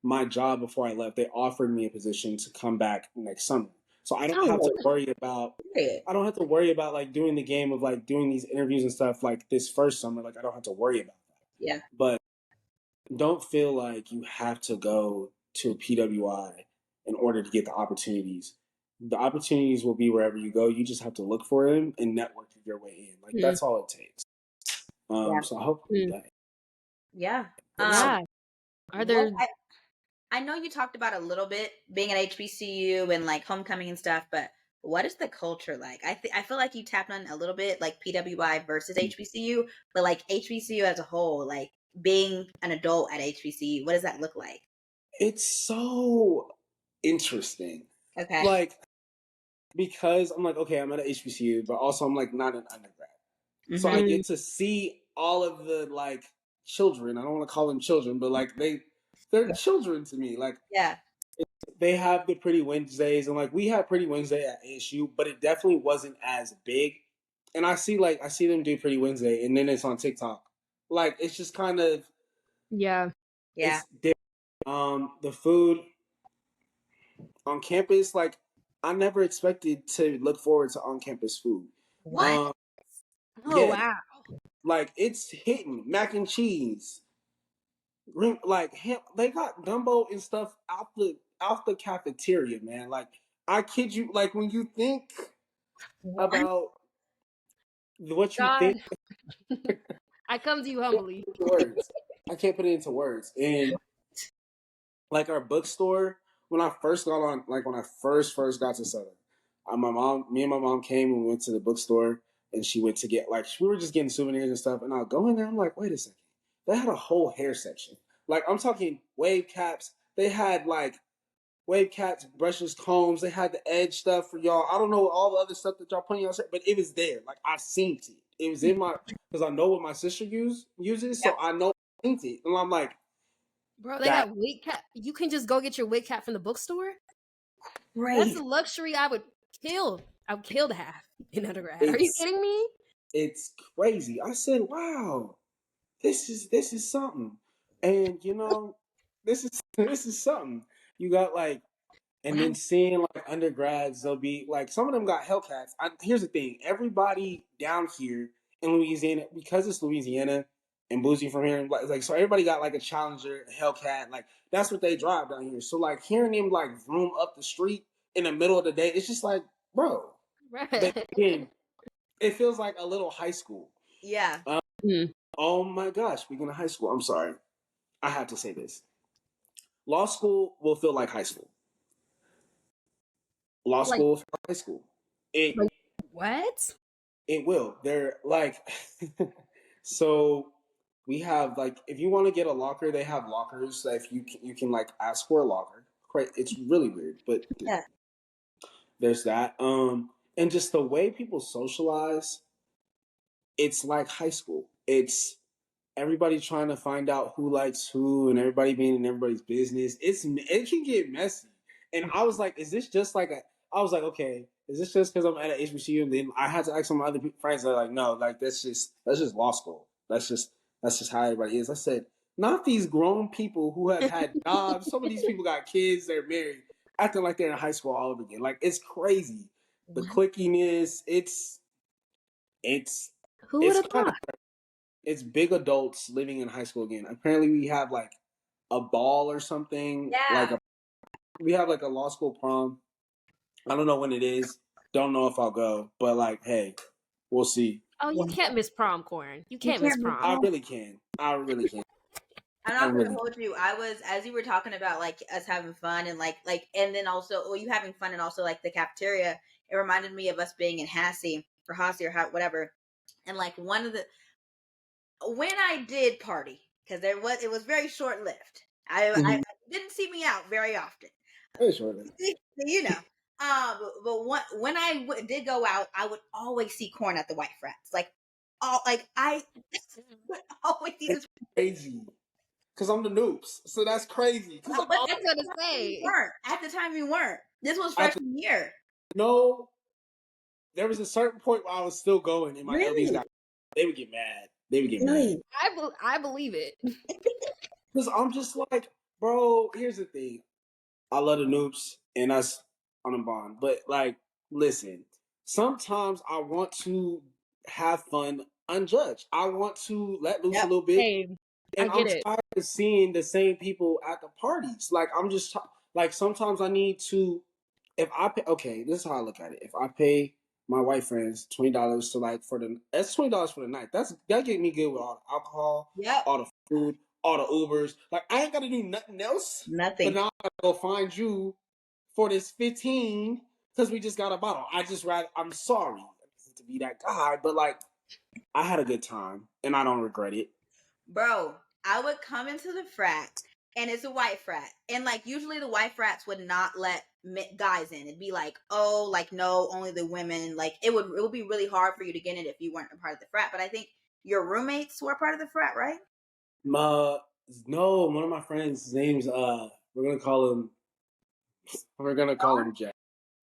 my job before I left, they offered me a position to come back next summer. So I don't have to worry about like doing the game of like doing these interviews and stuff like this first summer. Like I don't have to worry about that. Yeah. But don't feel like you have to go to a PWI in order to get the opportunities. The opportunities will be wherever you go. You just have to look for them and network your way in. Like that's all it takes. So I hope that. Yeah. Yeah. Are there? I know you talked about a little bit being at HBCU and like homecoming and stuff, but what is the culture like? I feel like you tapped on a little bit like PWI versus HBCU, but like HBCU as a whole, like being an adult at HBCU, what does that look like? It's so interesting. Okay. Like, because I'm like, okay, I'm at an HBCU, but also I'm like not an undergrad. So I Mhm. get to see all of the like children. I don't want to call them children, but like they're children to me. Like Yeah. they have the Pretty Wednesdays, and like we had Pretty Wednesday at ASU, but it definitely wasn't as big. And I see them do Pretty Wednesday, and then it's on TikTok. Like it's just kind of Yeah. Yeah. it's different. The food on campus, like I never expected to look forward to on campus food. What? Oh Yeah, wow. like it's hitting mac and cheese. Like him, they got gumbo and stuff out the cafeteria, man. Like I kid you, like when you think about what you God, think, I come to you I can't humbly. put it into words. I can't put it into words. And like our bookstore, when I first got on, like when I first got to Southern, me and my mom came and we went to the bookstore, and she went to get like we were just getting souvenirs and stuff. And I'll go in there, I'm like, wait a second, they had a whole hair section. Like I'm talking wave caps. They had like wave caps, brushes, combs. They had the edge stuff for y'all. I don't know all the other stuff that y'all put in y'all, but it was there. Like I seen it. It was in my because I know what my sister uses, so I know I seen it, and I'm like, Bro, they that got wig cap. You can just go get your wig cap from the bookstore. Right. That's a luxury I would kill. I would kill to have in undergrad. Are you It's- kidding me? it's crazy. I said, wow, this is something, and you know, this is this is something. You got like. And then seeing like undergrads, they'll be like some of them got Hellcats. Here's the thing: everybody down here in Louisiana, because it's Louisiana and Boozy from here, like so everybody got like a Challenger, a Hellcat. Like that's what they drive down here. So like hearing them like vroom up the street in the middle of the day, it's just like, bro. But Right. again, it feels like a little high school. Yeah. Oh my gosh! Speaking of high school, I'm sorry, I have to say this: law school will feel like high school. Law Like school, high school. It what? It will. They're like, so we have like, if you want to get a locker, they have lockers that if you can like ask for a locker. Right? It's really weird, but Yeah. there's that. And just the way people socialize, it's like high school. It's everybody trying to find out who likes who, and everybody being in everybody's business. It can get messy. And I was like, is this just like a? I was like, okay, is this just because I'm at an HBCU? And then I had to ask some other friends. They're like, no, like that's just law school. That's just how everybody is. I said, not these grown people who have had jobs. Some of these people got kids. They're married, acting like they're in high school all over again. Like it's crazy. The clickiness. It's Who would have kind of thought? it's big adults living in high school again. Apparently, we have like a ball or something. Yeah. We have like a law school prom. I don't know when it is. Don't know if I'll go, but like, hey, we'll see. Oh, you can't miss prom, Corn. You can't can't miss miss prom. I really can. I'm not really gonna hold you. I was as you were talking about like us having fun and like and then also you having fun and also like the cafeteria. It reminded me of us being in Hassie or whatever. And like one of the when I did party because it was very short lived. I didn't see me out very often. You know. When I did go out, I would always see Corn at the White Frats. Like, all like I would always see this. crazy because I'm the noobs, so that's crazy. But I was gonna say. at the time you weren't. This was freshman year. No, there was a certain point where I was still going, and my LBs got. They would get mad. I believe it. Because I'm just like, bro. Here's the thing. I love the noobs and us on a bond. But like, listen, sometimes I want to have fun unjudged. I want to let loose a little bit. Hey, And I get I'm it. tired of seeing the same people at the parties. Like I'm just like sometimes I need to if I pay okay, this is how I look at it. If I pay my white friends $20 to like for the that's $20 for the night. That get me good with all the alcohol, Yep. all the food, all the Ubers. Like, I ain't got to do nothing else. Nothing. But now I got to go find you for this 15 because we just got a bottle. I'm sorry to be that guy, but like, I had a good time and I don't regret it. Bro, I would come into the frat and it's a white frat. And like, usually the white frats would not let guys in. It'd be like, oh, like, no, only the women. Like, it would be really hard for you to get in if you weren't a part of the frat. But I think your roommates were part of the frat, right? No, one of my friends, his name's we're gonna call him Jack.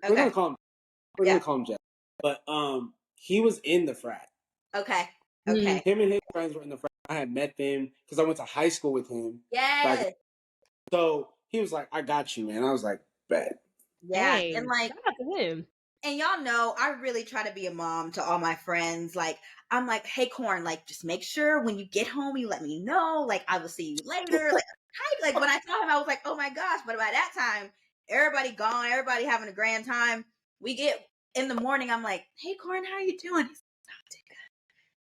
Okay. We're gonna call him Jack. But he was in the frat. Okay. Okay. Him and his friends were in the frat. I had met them because I went to high school with him. Yes. So he was like, I got you, man. I was like, bet. Yeah. Hey, and like, shout out to him. And y'all know, I really try to be a mom to all my friends. Like, I'm like, hey, Corn, like, just make sure when you get home, you let me know. Like, I will see you later. Like, hi. Like, when I saw him, I was like, oh my gosh. But by that time, everybody gone, everybody having a grand time. We get in the morning, I'm like, hey, Corn, how are you doing? He's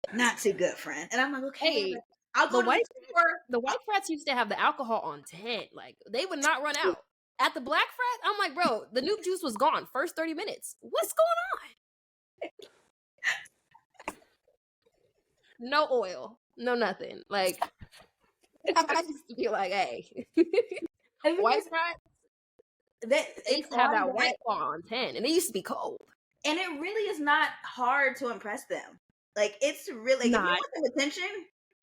like, not too good, friend. And I'm like, okay. Hey, I'll go the white store. The white frats used to have the alcohol on 10. Like, they would not run out. At the black frat, I'm like, bro, the noob juice was gone first 30 minutes. What's going on? No oil, no nothing. Like, I used to be like, hey, white frat, they used to have that white claw on 10, and it used to be cold. And it really is not hard to impress them. Like, it's really, if you want some attention,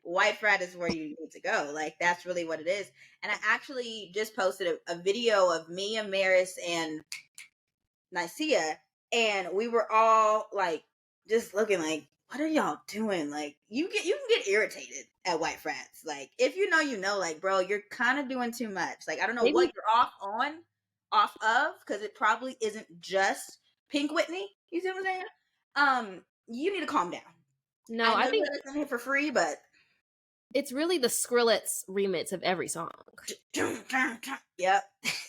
white frat is where you need to go. Like, that's really what it is. And I actually just posted a video of me and Maris and Nicaea, and we were all like just looking like, what are y'all doing? Like, you can get irritated at white frats. Like, if you know, you know, like, bro, you're kind of doing too much. Like, I don't know what you're off of, because it probably isn't just Pink Whitney. You see what I'm saying? You need to calm down. No, I think it's in here for free, but it's really the Skrillex remix of every song. Yep.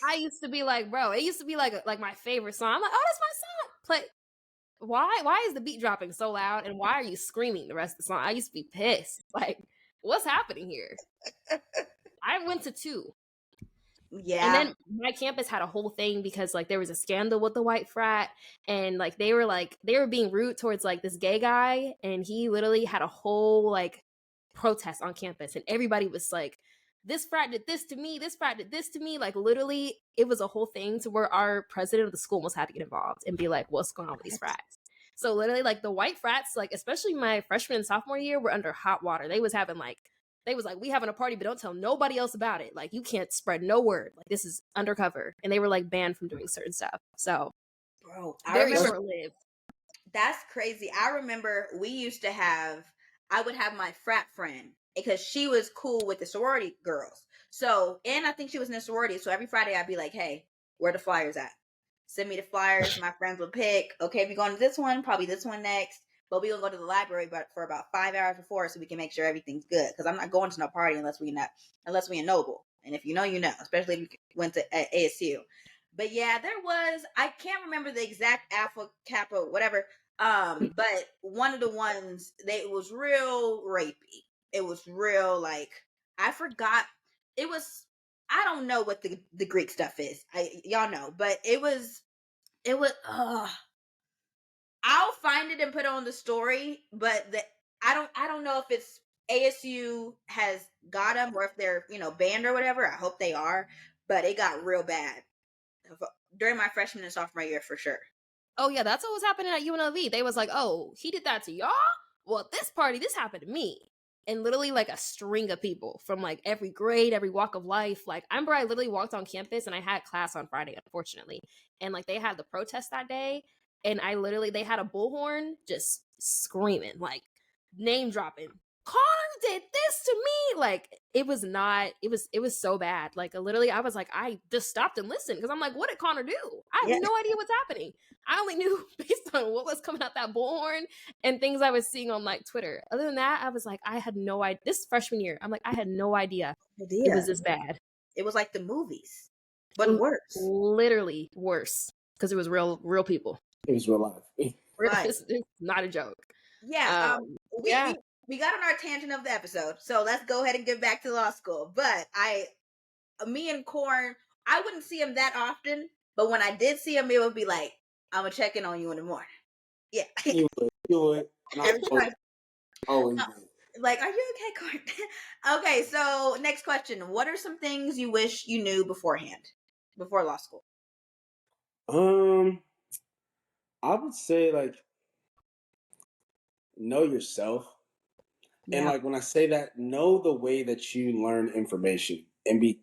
I used to be like, bro, it used to be like my favorite song. I'm like, oh, that's my song. Play. Why is the beat dropping so loud, and why are you screaming the rest of the song? I used to be pissed. Like, what's happening here? I went to 2. Yeah. And then my campus had a whole thing because like there was a scandal with the white frat, and like they were being rude towards like this gay guy, and he literally had a whole like protest on campus, and everybody was like, this frat did this to me, this frat did this to me. Like, literally, it was a whole thing to where our president of the school almost had to get involved and be like, what's going on with these frats? So literally, like, the white frats, like, especially my freshman and sophomore year, were under hot water. They was like, we having a party, but don't tell nobody else about it. Like, you can't spread no word. Like, this is undercover. And they were like banned from doing certain stuff. So, bro, very short-lived. That's crazy. I remember I would have my frat friend, because she was cool with the sorority girls. So, and I think she was in a sorority. So every Friday I'd be like, hey, where the flyers at? Send me the flyers. My friends would pick, okay, we're going to this one, probably this one next. But we're going to go to the library for about 5 hours before, so we can make sure everything's good. Because I'm not going to no party unless we in Noble. And if you know, you know, especially if you went to ASU. But yeah, I can't remember the exact Alpha Kappa, whatever. But one of the ones, it was real rapey. It was real, like, I forgot. I don't know what the Greek stuff is. Y'all know, but it was, I'll find it and put it on the story, but I don't know if it's ASU has got them or if they're, banned or whatever. I hope they are, but it got real bad during my freshman and sophomore year for sure. Oh yeah, that's what was happening at UNLV. They was like, oh, he did that to y'all? Well, at this party, this happened to me. And literally like a string of people from like every grade, every walk of life. Like, I remember I literally walked on campus and I had class on Friday, unfortunately. And like they had the protest that day. And they had a bullhorn just screaming, like name dropping. Connor did this to me. Like, it was so bad. Like, literally, I was like, I just stopped and listened because I'm like, what did Connor do? I have no idea what's happening. I only knew based on what was coming out that bullhorn and things I was seeing on like Twitter. Other than that, I was like, I had no idea. This freshman year, I'm like, I had no idea it was this bad. It was like the movies, but worse. Literally worse because it was real people. It was real life. It's not a joke. Yeah. we got on our tangent of the episode, so let's go ahead and get back to law school. But me and Corn, I wouldn't see him that often, but when I did see him, it would be like, I'm gonna check in on you in the morning. Yeah. You would. Every time. Always No. did. Like, are you okay, Corn? Okay, so next question. What are some things you wish you knew beforehand, before law school? I would say like know yourself. And like when I say that, know the way that you learn information and be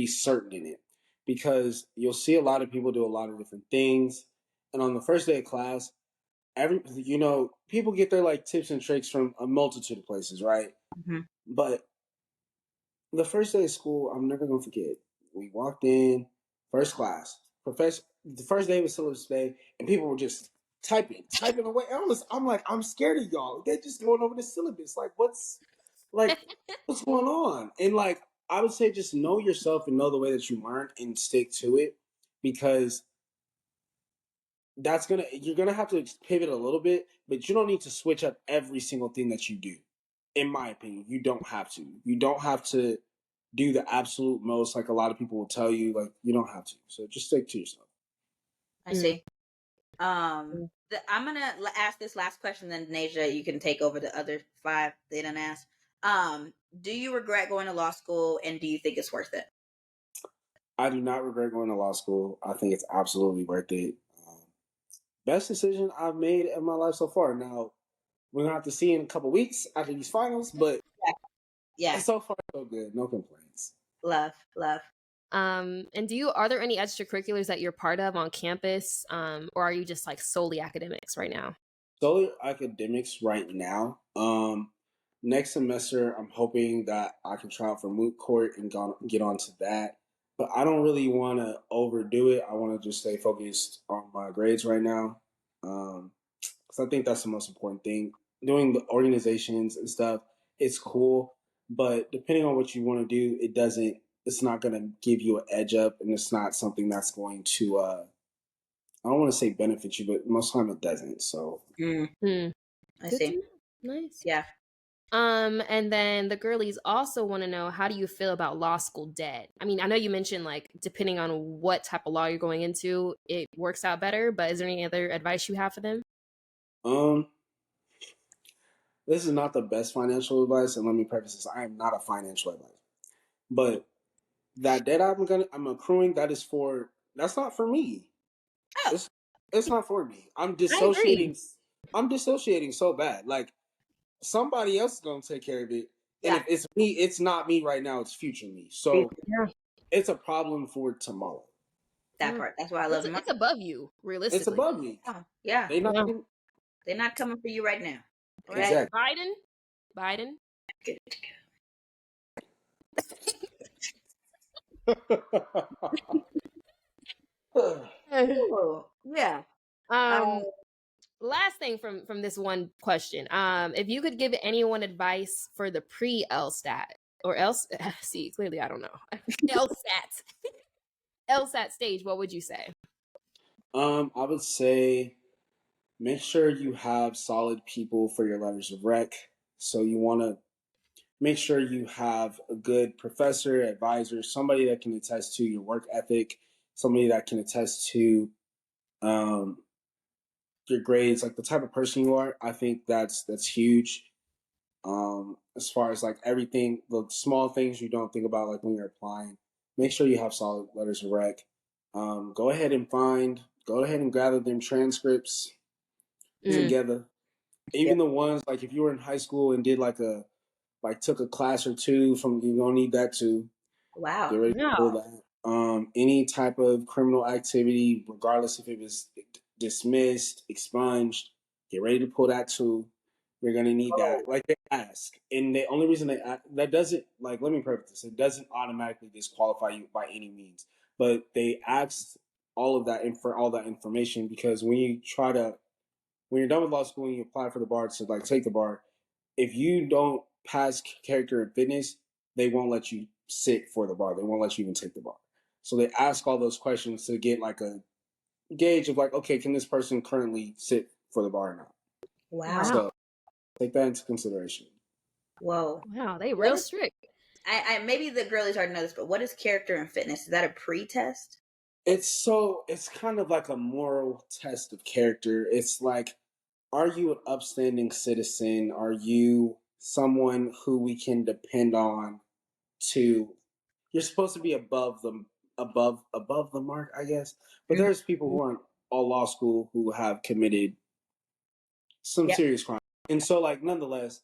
certain in it. Because you'll see a lot of people do a lot of different things. And on the first day of class, people get their like tips and tricks from a multitude of places, right? Mm-hmm. But the first day of school, I'm never gonna forget. We walked in, first class. Professor, the first day was syllabus day, and people were just typing away. I'm like, I'm scared of y'all. They're just going over the syllabus. What's going on? And like, I would say, just know yourself and know the way that you learn and stick to it, because you're gonna have to pivot a little bit, but you don't need to switch up every single thing that you do. In my opinion, you don't have to. You don't have to do the absolute most, like a lot of people will tell you. Like, you don't have to. So just stick to yourself. I see. I'm gonna ask this last question, then Nasia, you can take over the other 5 they didn't ask. Do you regret going to law school, and do you think it's worth it? I do not regret going to law school. I think it's absolutely worth it. Best decision I've made in my life so far. Now, we're gonna have to see in a couple weeks after these finals, but yeah, so far so good. No complaints. Love. And are there any extracurriculars that you're part of on campus, or are you just like solely academics right now? Solely academics right now. Next semester, I'm hoping that I can try out for moot court and get onto that. But I don't really want to overdo it. I want to just stay focused on my grades right now, because I think that's the most important thing. Doing the organizations and stuff, it's cool, but depending on what you want to do, it's not going to give you an edge up, and it's not something that's going to, I don't want to say benefit you, but most of the time it doesn't. So, I see. Nice. Yeah. And then the girlies also want to know, how do you feel about law school debt? I mean, I know you mentioned like depending on what type of law you're going into, it works out better, but is there any other advice you have for them? This is not the best financial advice, and let me preface this: I am not a financial advisor. But that debt I'm accruing, that's not for me. Oh. It's not for me. I'm dissociating so bad. Like, somebody else is gonna take care of it. And if it's me, it's not me right now, it's future me. So it's a problem for tomorrow. That part. That's why I love it. It's above you, realistically. It's above me. Yeah. They're not coming for you right now. Right? Exactly. Biden. Good. Yeah. Last thing from this one question. If you could give anyone advice for the pre-LSAT or see, clearly I don't know. LSAT stage, what would you say? I would say make sure you have solid people for your letters of rec. So you want to make sure you have a good professor, advisor, somebody that can attest to your work ethic, somebody that can attest to your grades, like the type of person you are. I think that's huge. As far as like everything, the small things you don't think about, like when you're applying, make sure you have solid letters of rec. Go ahead and gather them transcripts together. Even the ones, like if you were in high school and did took a class or two you're gonna need that too. Wow. Get ready to pull that. Any type of criminal activity, regardless if it was dismissed, expunged, get ready to pull that too. You're gonna need that. Like, they ask, and the only reason that doesn't, like, let me preface this: it doesn't automatically disqualify you by any means, but they asked all of that for all that information, because when you're done with law school and you apply for the bar to like take the bar, if you don't pass character and fitness, they won't let you sit for the bar. They won't let you even take the bar. So they ask all those questions to get like a gauge of like, okay, can this person currently sit for the bar or not? Wow. take that into consideration. Whoa. Wow, they What real is- strict. I maybe the girlies already know this, but what is character and fitness? Is that a pre-test? It's kind of like a moral test of character. It's like, are you an upstanding citizen? Are you someone who we can depend on to, you're supposed to be above the mark, I guess. But Mhm. there's people who aren't all law school who have committed some Yep. serious crime. And so like nonetheless,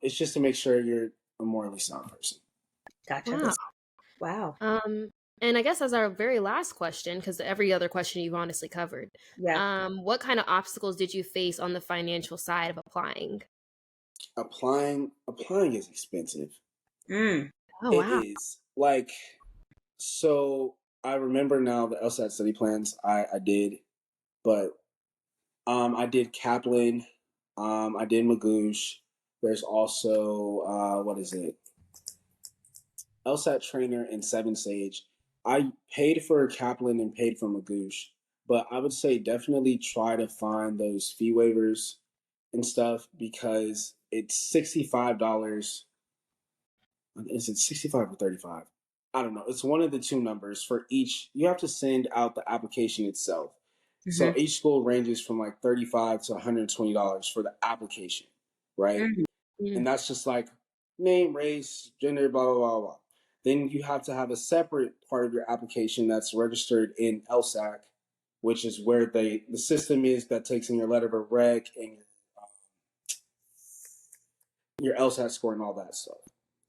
it's just to make sure you're a morally sound person. Gotcha. Wow. Wow. And I guess as our very last question, because every other question you've honestly covered, Yeah. what kind of obstacles did you face on the financial side of applying? Applying is expensive. Mm. Oh It wow. is. Like, so I remember now the LSAT study plans I did, but I did Kaplan, I did Magoosh. There's also what is it? LSAT Trainer and Seven Sage. I paid for Kaplan and paid for Magoosh, but I would say definitely try to find those fee waivers and stuff because it's $65. Is it 65 or 35? I don't know. It's one of the two numbers for each. You have to send out the application itself. So Mhm. each school ranges from like $35 to $120 for the application, right? Mhm. And that's just like name, race, gender, blah, blah, blah, blah. Then you have to have a separate part of your application that's registered in LSAC, which is where the system is that takes in your letter of rec and your LSAT score and all that stuff.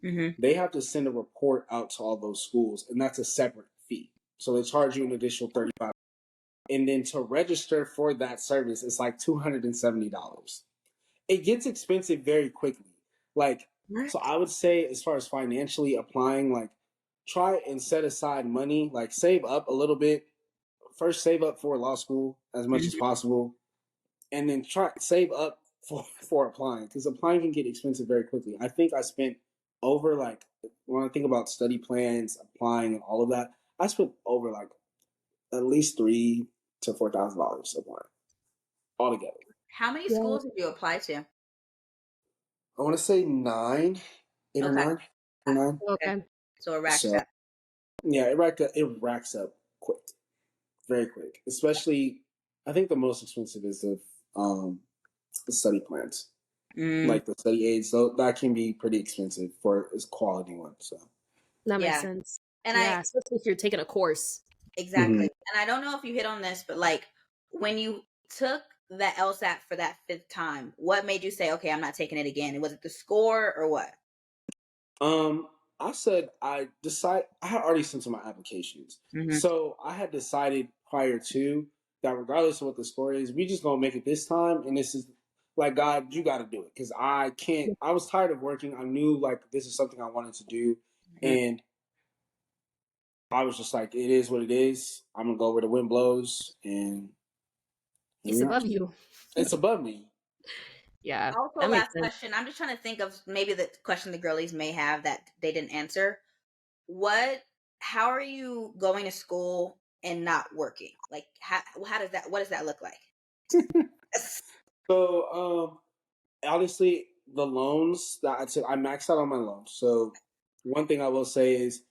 Mhm. They have to send a report out to all those schools, and that's a separate fee. So they charge you an additional $35. And then to register for that service, it's like $270. It gets expensive very quickly. Like, What? so I would say, as far as financially applying, like, try and set aside money, like, save up a little bit. First, save up for law school as much as Mhm. possible, and then try save up for applying because applying can get expensive very quickly. I think I spent over like when I think about study plans, applying, and all of that, I spent over like at least $3,000 to $4,000 applying altogether. How many Yeah. schools did you apply to? I want to say eight or Okay. nine, or nine. Okay. So it racks So up. yeah, it racks up quick, very quick. Especially, I think the most expensive is the study plans. Mm. Like the study aids, so that can be pretty expensive for its quality one. So That makes Yeah. sense. And Yeah, especially if you're taking a course. exactly. And I don't know if you hit on this, but like when you took the LSAT for that fifth time, what made you say, okay, I'm not taking it again? Was it the score or what? I said I had already sent in my applications, Mhm. so I had decided prior to that, regardless of what the score is, we just gonna make it this time, and this is like God, you got to do it because I can't. I was tired of working. I knew like this is something I wanted to do, Mhm. and I was just like, it is what it is. I'm gonna go where the wind blows, and It's above you. it's above me. Yeah, Also, that makes last sense. question. I'm just trying to think of maybe the question the girlies may have that they didn't answer. How are you going to school and not working? Like, what does that look like? So, honestly, the loans that I took, I maxed out on my loans. So, one thing I will say is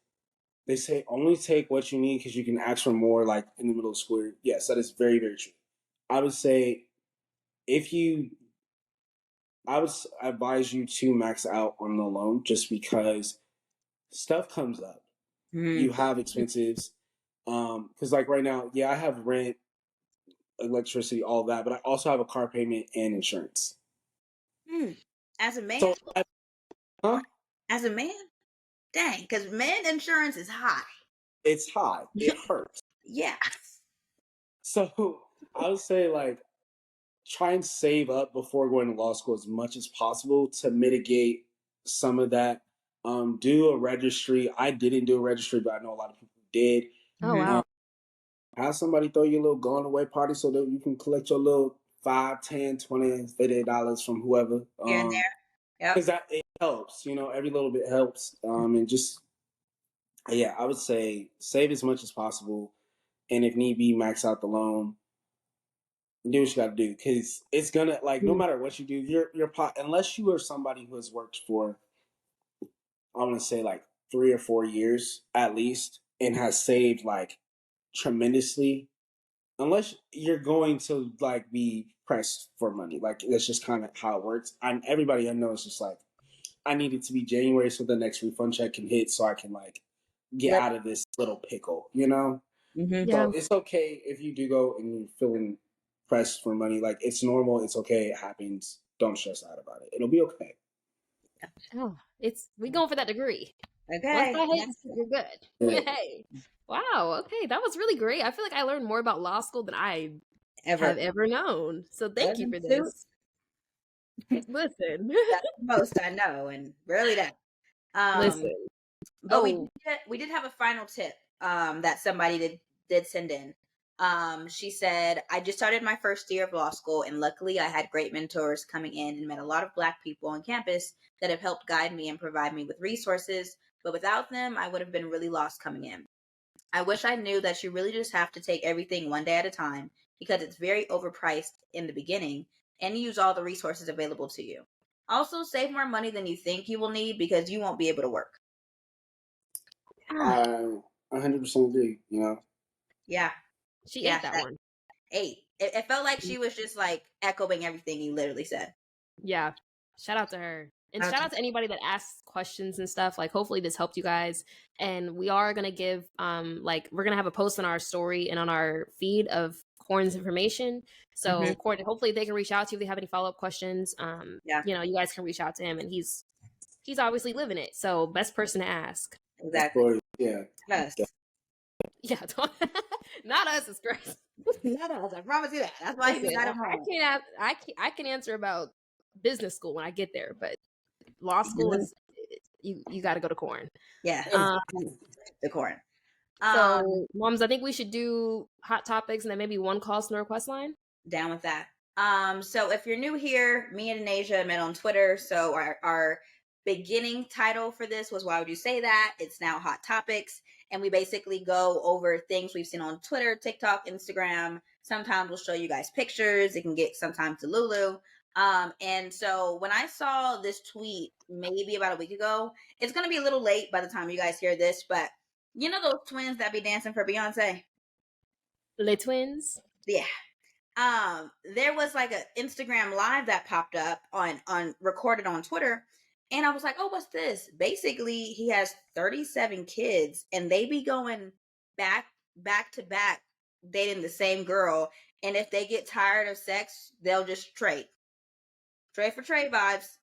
they say only take what you need because you can ask for more, like in the middle of school year. Yes, that is very, very true. I would say if you, I would advise you to max out on the loan just because stuff comes up. Mm. You have expenses. Because like right now, yeah, I have rent, electricity, all that, but I also have a car payment and insurance. Mm. As a man, So, huh? as a man, dang, because men insurance is high. It's high. It hurts. Yeah. So I would say like try and save up before going to law school as much as possible to mitigate some of that. Do a registry. I didn't do a registry, but I know a lot of people did. Oh Mhm. wow. Have somebody throw you a little going away party so that you can collect your little 5, 10, 20, $50 from whoever. Here and there. Yep. Because that it helps, every little bit helps. And just yeah, I would say save as much as possible, and if need be, max out the loan. Do what you got to do, because it's gonna, like, no matter what you do, unless you are somebody who has worked for, I want to say, like 3 or 4 years at least, and has saved like tremendously. Unless you're going to like be pressed for money, like that's just kind of how it works. Everybody I know is just like, I need it to be January so the next refund check can hit, so I can like get out of this little pickle, you know. Mm-hmm. Yeah. So it's okay if you do go and you're feeling pressed for money. Like, it's normal. It's okay. It happens. Don't stress out about it. It'll be okay. Oh, we going for that degree. Once Okay. I hit, you're good. Yeah. Hey, wow. Okay, that was really great. I feel like I learned more about law school than I Ever. have ever known. So thank you for this. Listen, That's the most I know, and barely that. listen. But we did have a final tip that somebody did send in. She said, I just started my first year of law school, and luckily I had great mentors coming in and met a lot of Black people on campus that have helped guide me and provide me with resources. But without them, I would have been really lost coming in. I wish I knew that you really just have to take everything one day at a time, because it's very overpriced in the beginning, and use all the resources available to you. Also, save more money than you think you will need, because you won't be able to work. I 100% agree. You know. Yeah. She ate that one. It felt like she was just like echoing everything you literally said. Yeah. Shout out to her. And shout out to anybody that asks questions and stuff. Like, hopefully this helped you guys. And we are going to give, we're going to have a post on our story and on our feed of Corn's information. So Corn, hopefully they can reach out to you if they have any follow-up questions. You know, you guys can reach out to him, and he's obviously living it. So best person to ask. Exactly. Yeah. Us. Yeah. Not us, it's Chris. Not us. I promise you that. That's why he's got him home. I can answer about business school when I get there, but law school is you got to go to Corn. Yeah. The Corn. So, moms, I think we should do hot topics and then maybe one call to the request line. Down with that. So if you're new here, me and Anasia met on Twitter. So our beginning title for this was Why Would You Say That? It's now Hot Topics. And we basically go over things we've seen on Twitter, TikTok, Instagram. Sometimes we'll show you guys pictures. It can get sometimes to Lulu. And so when I saw this tweet maybe about a week ago, it's going to be a little late by the time you guys hear this, but you know those twins that be dancing for Beyonce? Les twins? Yeah. There was like an Instagram live that popped up on recorded on Twitter, and I was like, oh, what's this? Basically, he has 37 kids, and they be going back to back dating the same girl, and if they get tired of sex, they'll just trade for trade vibes.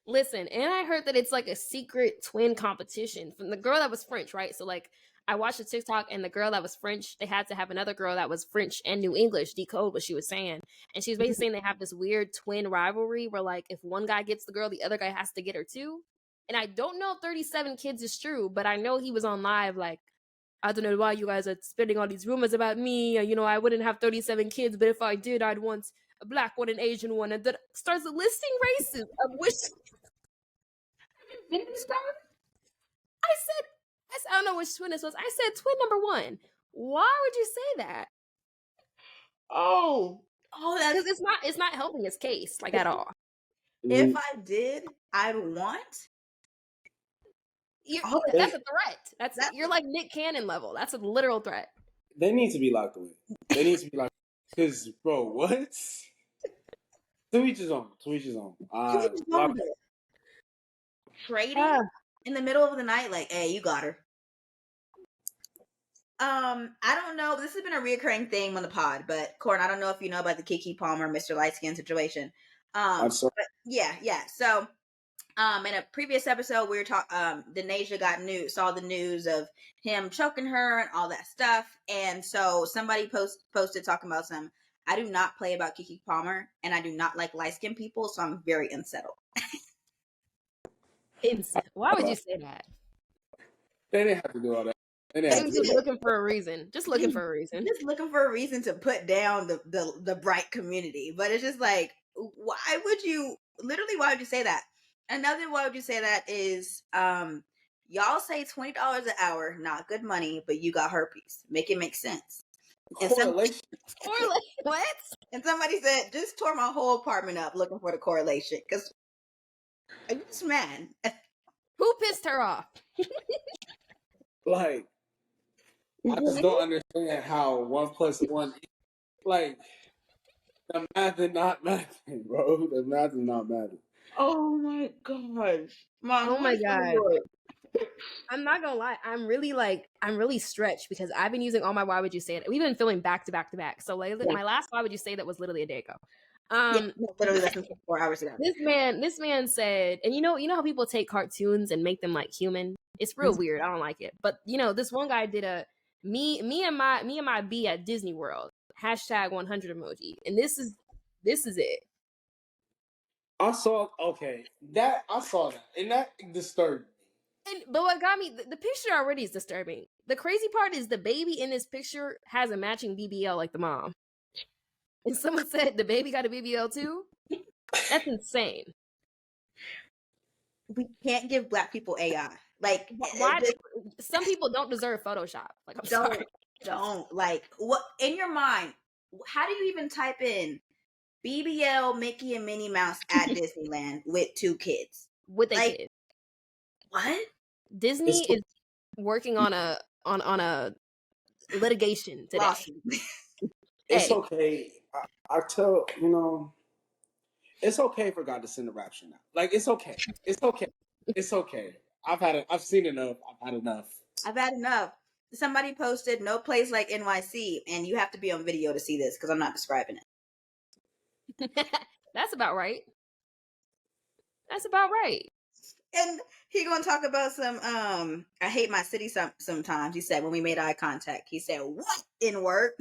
Listen, and I heard that it's like a secret twin competition from the girl that was French, right? So like, I watched the TikTok, and the girl that was French, they had to have another girl that was French and knew English decode what she was saying. And she was basically saying they have this weird twin rivalry where, like, if one guy gets the girl, the other guy has to get her too. And I don't know if 37 kids is true, but I know he was on live like, I don't know why you guys are spreading all these rumors about me. You know, I wouldn't have 37 kids, but if I did, I'd want a Black one, an Asian one, and then starts listing races of which... I don't know which twin this was. I said twin number one. Why would you say that? Oh, because it's not helping his case like at all. If I did, I'd want. That's a threat. You're like Nick Cannon level. That's a literal threat. They need to be locked away. They need to be locked. Because, bro, what? To each his own. Trading in the middle of the night, like, hey, you got her. I don't know. This has been a reoccurring theme on the pod, but Corn, I don't know if you know about the Keke Palmer, Mr. Lightskin situation. I'm sorry. But yeah. So, in a previous episode, we were talking. Denasia saw the news of him choking her and all that stuff, and so somebody posted talking about some. I do not play about Keke Palmer, and I do not like light skinned people, so I'm very unsettled. Why would you say that? They didn't have to do all that. Just looking for a reason. Just looking for a reason to put down the bright community. But it's just like, why would you say that? Another why would you say that is y'all say $20 an hour, not good money, but you got herpes. Make it make sense. Correlation. What? And somebody said, just tore my whole apartment up looking for the correlation. Because I'm just mad. Who pissed her off? Like, I just don't understand how 1 + 1, like, the math is not mathing, bro. The math is not mathing. Oh my gosh. Mom, Oh my God. I'm not gonna lie. I'm really stretched because I've been using all my why would you say it. We've been filming back to back to back. So like, my last why would you say that was literally a day ago. Literally less than 4 hours ago. This man said, and you know how people take cartoons and make them like human? It's real weird. I don't like it. But this one guy did a me and my bee at Disney World #100 emoji. And this is it. I saw that, and that disturbed me. But what got me, the picture already is disturbing. The crazy part is the baby in this picture has a matching BBL like the mom. And someone said the baby got a BBL too? That's insane. We can't give Black people AI. Like, why? Some people don't deserve Photoshop. Like, I'm sorry. Don't. Like, what in your mind? How do you even type in BBL Mickey and Minnie Mouse at Disneyland with 2 kids? With a kid. What? Disney is working on a litigation today. It's okay. I tell it's okay for God to send a rapture now. Like, it's okay. It's okay. It's okay. I've seen enough. I've had enough. Somebody posted no place like NYC, and you have to be on video to see this because I'm not describing it. That's about right. And he gonna talk about some I hate my city sometimes. He said when we made eye contact. He said, "What in work?"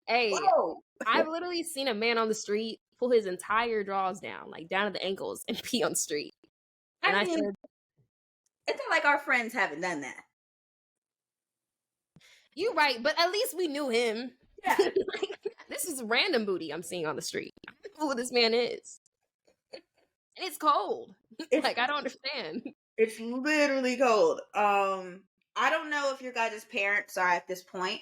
Hey, whoa. I've literally seen a man on the street pull his entire drawers down, like down to the ankles, and pee on the street. And I said, it's not like our friends haven't done that. You're right, but at least we knew him. Yeah. This is random booty I'm seeing on the street. I don't know who this man is. And it's cold. Like, I don't understand. It's literally cold. I don't know if your guys' parents are at this point,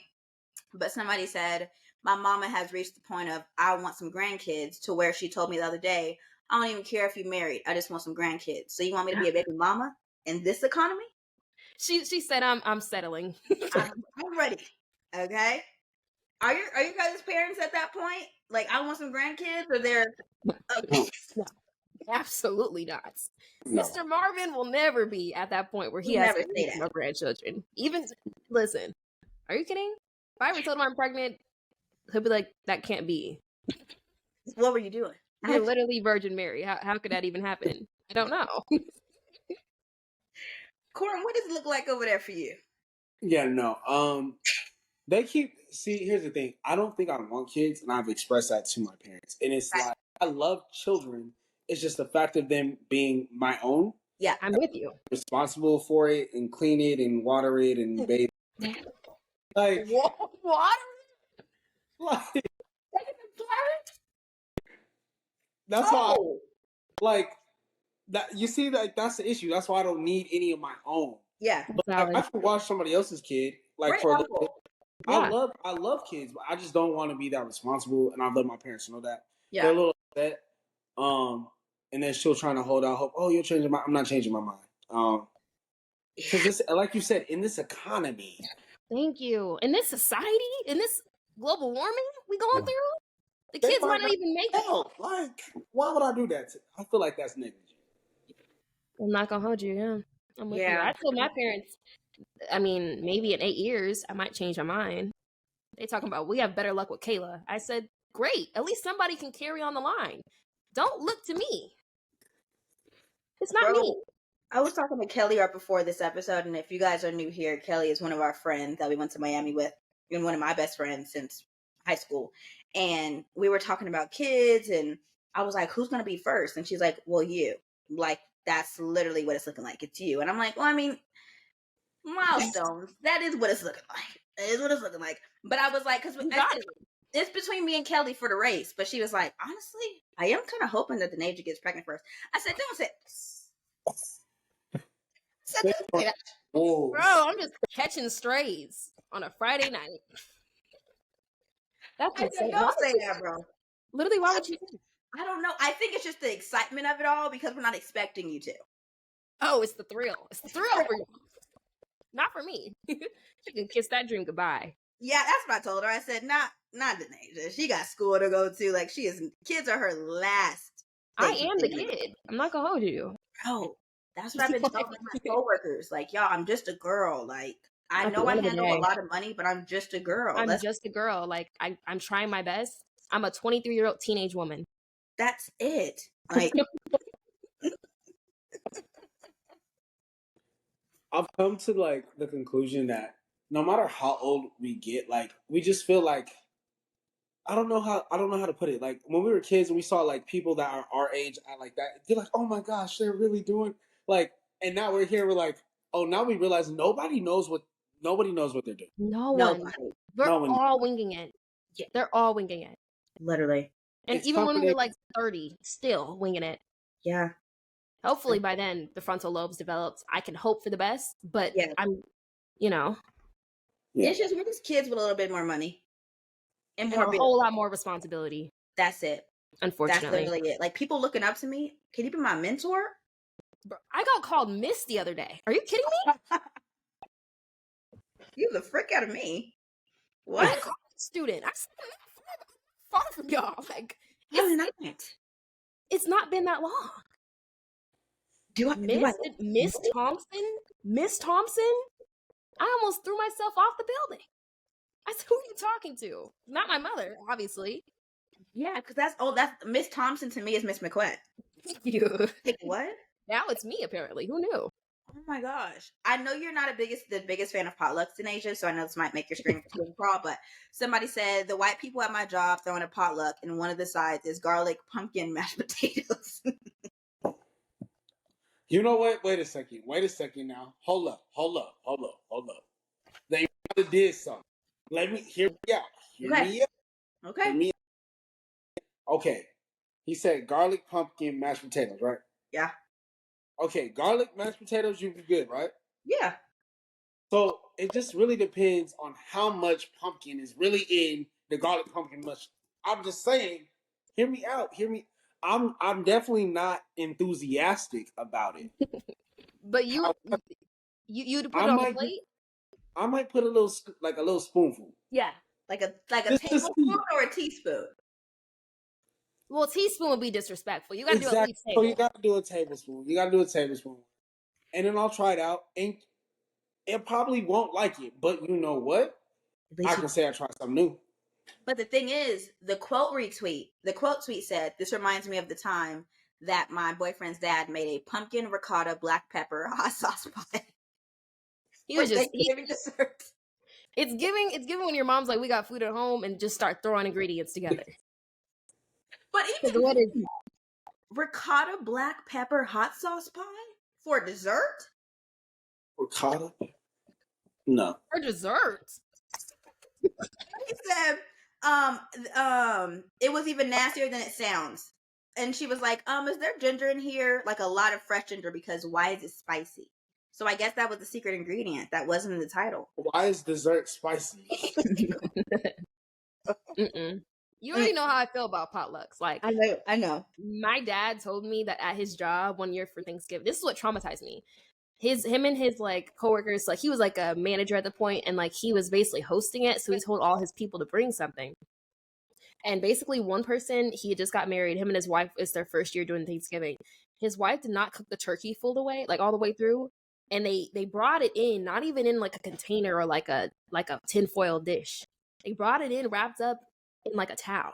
but somebody said, my mama has reached the point of, I want some grandkids, to where she told me the other day, I don't even care if you're married. I just want some grandkids. So you want me to be a baby mama in this economy? She said, I'm settling. I'm ready. Okay. Are you guys' parents at that point? Like, I want some grandkids, or they're okay. No, absolutely not. No. Mr. Marvin will never be at that point where he has no grandchildren. Even listen, are you kidding? If I ever told him I'm pregnant, he'll be like, that can't be. What were you doing? You're literally Virgin Mary. How could that even happen? I don't know. Corin, what does it look like over there for you? Yeah, no. Here's the thing. I don't think I want kids, and I've expressed that to my parents. And it's like, I love children. It's just the fact of them being my own. Yeah, I'm with you. Responsible for it, and clean it, and water it, and bathe. Like, water? Like, that's how, like, that. You see, like, that's the issue. That's why I don't need any of my own. Yeah, but I can watch somebody else's kid, like, for a little bit. Yeah. I love kids, but I just don't want to be that responsible, and I've let my parents know that. Yeah, they're a little upset. And then still trying to hold out hope. Oh, you're changing my. I'm not changing my mind. Because this, like you said, in this economy. Thank you. In this society, in this global warming we going through, the kids might not even make it. Like, why would I do that? I feel like that's negligent. I'm not gonna hold you. Yeah, I'm with you. I told my parents. I mean, maybe in 8 years, I might change my mind. They talking about we have better luck with Kayla. I said, great. At least somebody can carry on the line. Don't look to me. It's not me. I was talking to Kelly right before this episode, and if you guys are new here, Kelly is one of our friends that we went to Miami with, and one of my best friends since high school. And we were talking about kids, and I was like, who's going to be first? And she's like, well, you. Like, that's literally what it's looking like. It's you. And I'm like, well, I mean, milestones. That is what it's looking like. It is what it's looking like. But I was like, because it's between me and Kelly for the race. But she was like, honestly, I am kind of hoping that the Naja gets pregnant first. I said, don't say Bro, I'm just catching strays. on a Friday night. That's I said, insane. don't say that, bro. Literally, why would you? I don't know. I think it's just the excitement of it all because we're not expecting you to. Oh, it's the thrill. It's the thrill for you. Not for me. She can kiss that dream goodbye. Yeah, that's what I told her. I said, not Denasia. She got school to go to. Like, kids are her last. I am the kid. I'm not gonna hold you. Bro, that's what I've been telling my coworkers. Like, y'all, I'm just a girl. Like, I know I handle a lot of money, but I'm just a girl. I'm just a girl. Like, I'm trying my best. I'm a 23-year-old teenage woman. That's it. Like, I've come to like the conclusion that no matter how old we get, like we just feel like I don't know how to put it. Like when we were kids and we saw like people that are our age act like that, they're like, oh my gosh, they're really doing like. And now we're here, we're like, oh, now we realize nobody knows what they're doing. No one. They're all winging it. Yeah, they're all winging it. Literally. And it's even when we're like 30, still winging it. Yeah. Hopefully by then the frontal lobe's developed. I can hope for the best, but yeah. I'm, you know. Yeah. It's just we're just kids with a little bit more money. And a whole lot more responsibility. That's it. Unfortunately. That's literally it. Like people looking up to me. Can you be my mentor? Bro, I got called Miss the other day. Are you kidding me? You the frick out of me. What? I'm a college student. I'm far from y'all. Like, it's not been that long. Miss Thompson? Miss Thompson? I almost threw myself off the building. I said, who are you talking to? Not my mother, obviously. Yeah, because that's Miss Thompson to me is Miss McQuett. You. Like, what? Now it's me, apparently. Who knew? Oh my gosh. I know you're not the biggest fan of potlucks in Asia, so I know this might make your screen crawl, but somebody said the white people at my job throwing a potluck and one of the sides is garlic pumpkin mashed potatoes. You know what? Wait a second now. Hold up. They did something. Let me hear me out. Okay. Okay. He said garlic pumpkin mashed potatoes, right? Yeah. Okay, garlic mashed potatoes, you'd be good, right? Yeah. So it just really depends on how much pumpkin is really in the garlic pumpkin mush. I'm just saying, hear me out. I'm definitely not enthusiastic about it. But you'd put it on the plate? I might put a little spoonful. Yeah. Like a tablespoon or a teaspoon? Well, a teaspoon would be disrespectful. You gotta do at least So you gotta do a tablespoon. And then I'll try it out. And it probably won't like it. But you know what? I can say I tried something new. But the thing is, the quote tweet said, this reminds me of the time that my boyfriend's dad made a pumpkin ricotta black pepper hot sauce pie. He was just giving dessert. It's giving when your mom's like, we got food at home, and just start throwing ingredients together. But even what is ricotta black pepper hot sauce pie for dessert? Ricotta? No. For dessert. He said, it was even nastier than it sounds. And she was like, is there ginger in here? Like a lot of fresh ginger, because why is it spicy? So I guess that was the secret ingredient that wasn't in the title. Why is dessert spicy? You already know how I feel about potlucks. Like, I know. My dad told me that at his job one year for Thanksgiving, this is what traumatized me. Him and his like coworkers, like he was like a manager at the point, and like he was basically hosting it. So he told all his people to bring something. And basically, one person, he just got married. Him and his wife, it's their first year doing Thanksgiving. His wife did not cook the turkey full the way, like all the way through. And they brought it in, not even in like a container or like a tinfoil dish. They brought it in wrapped up in like a towel.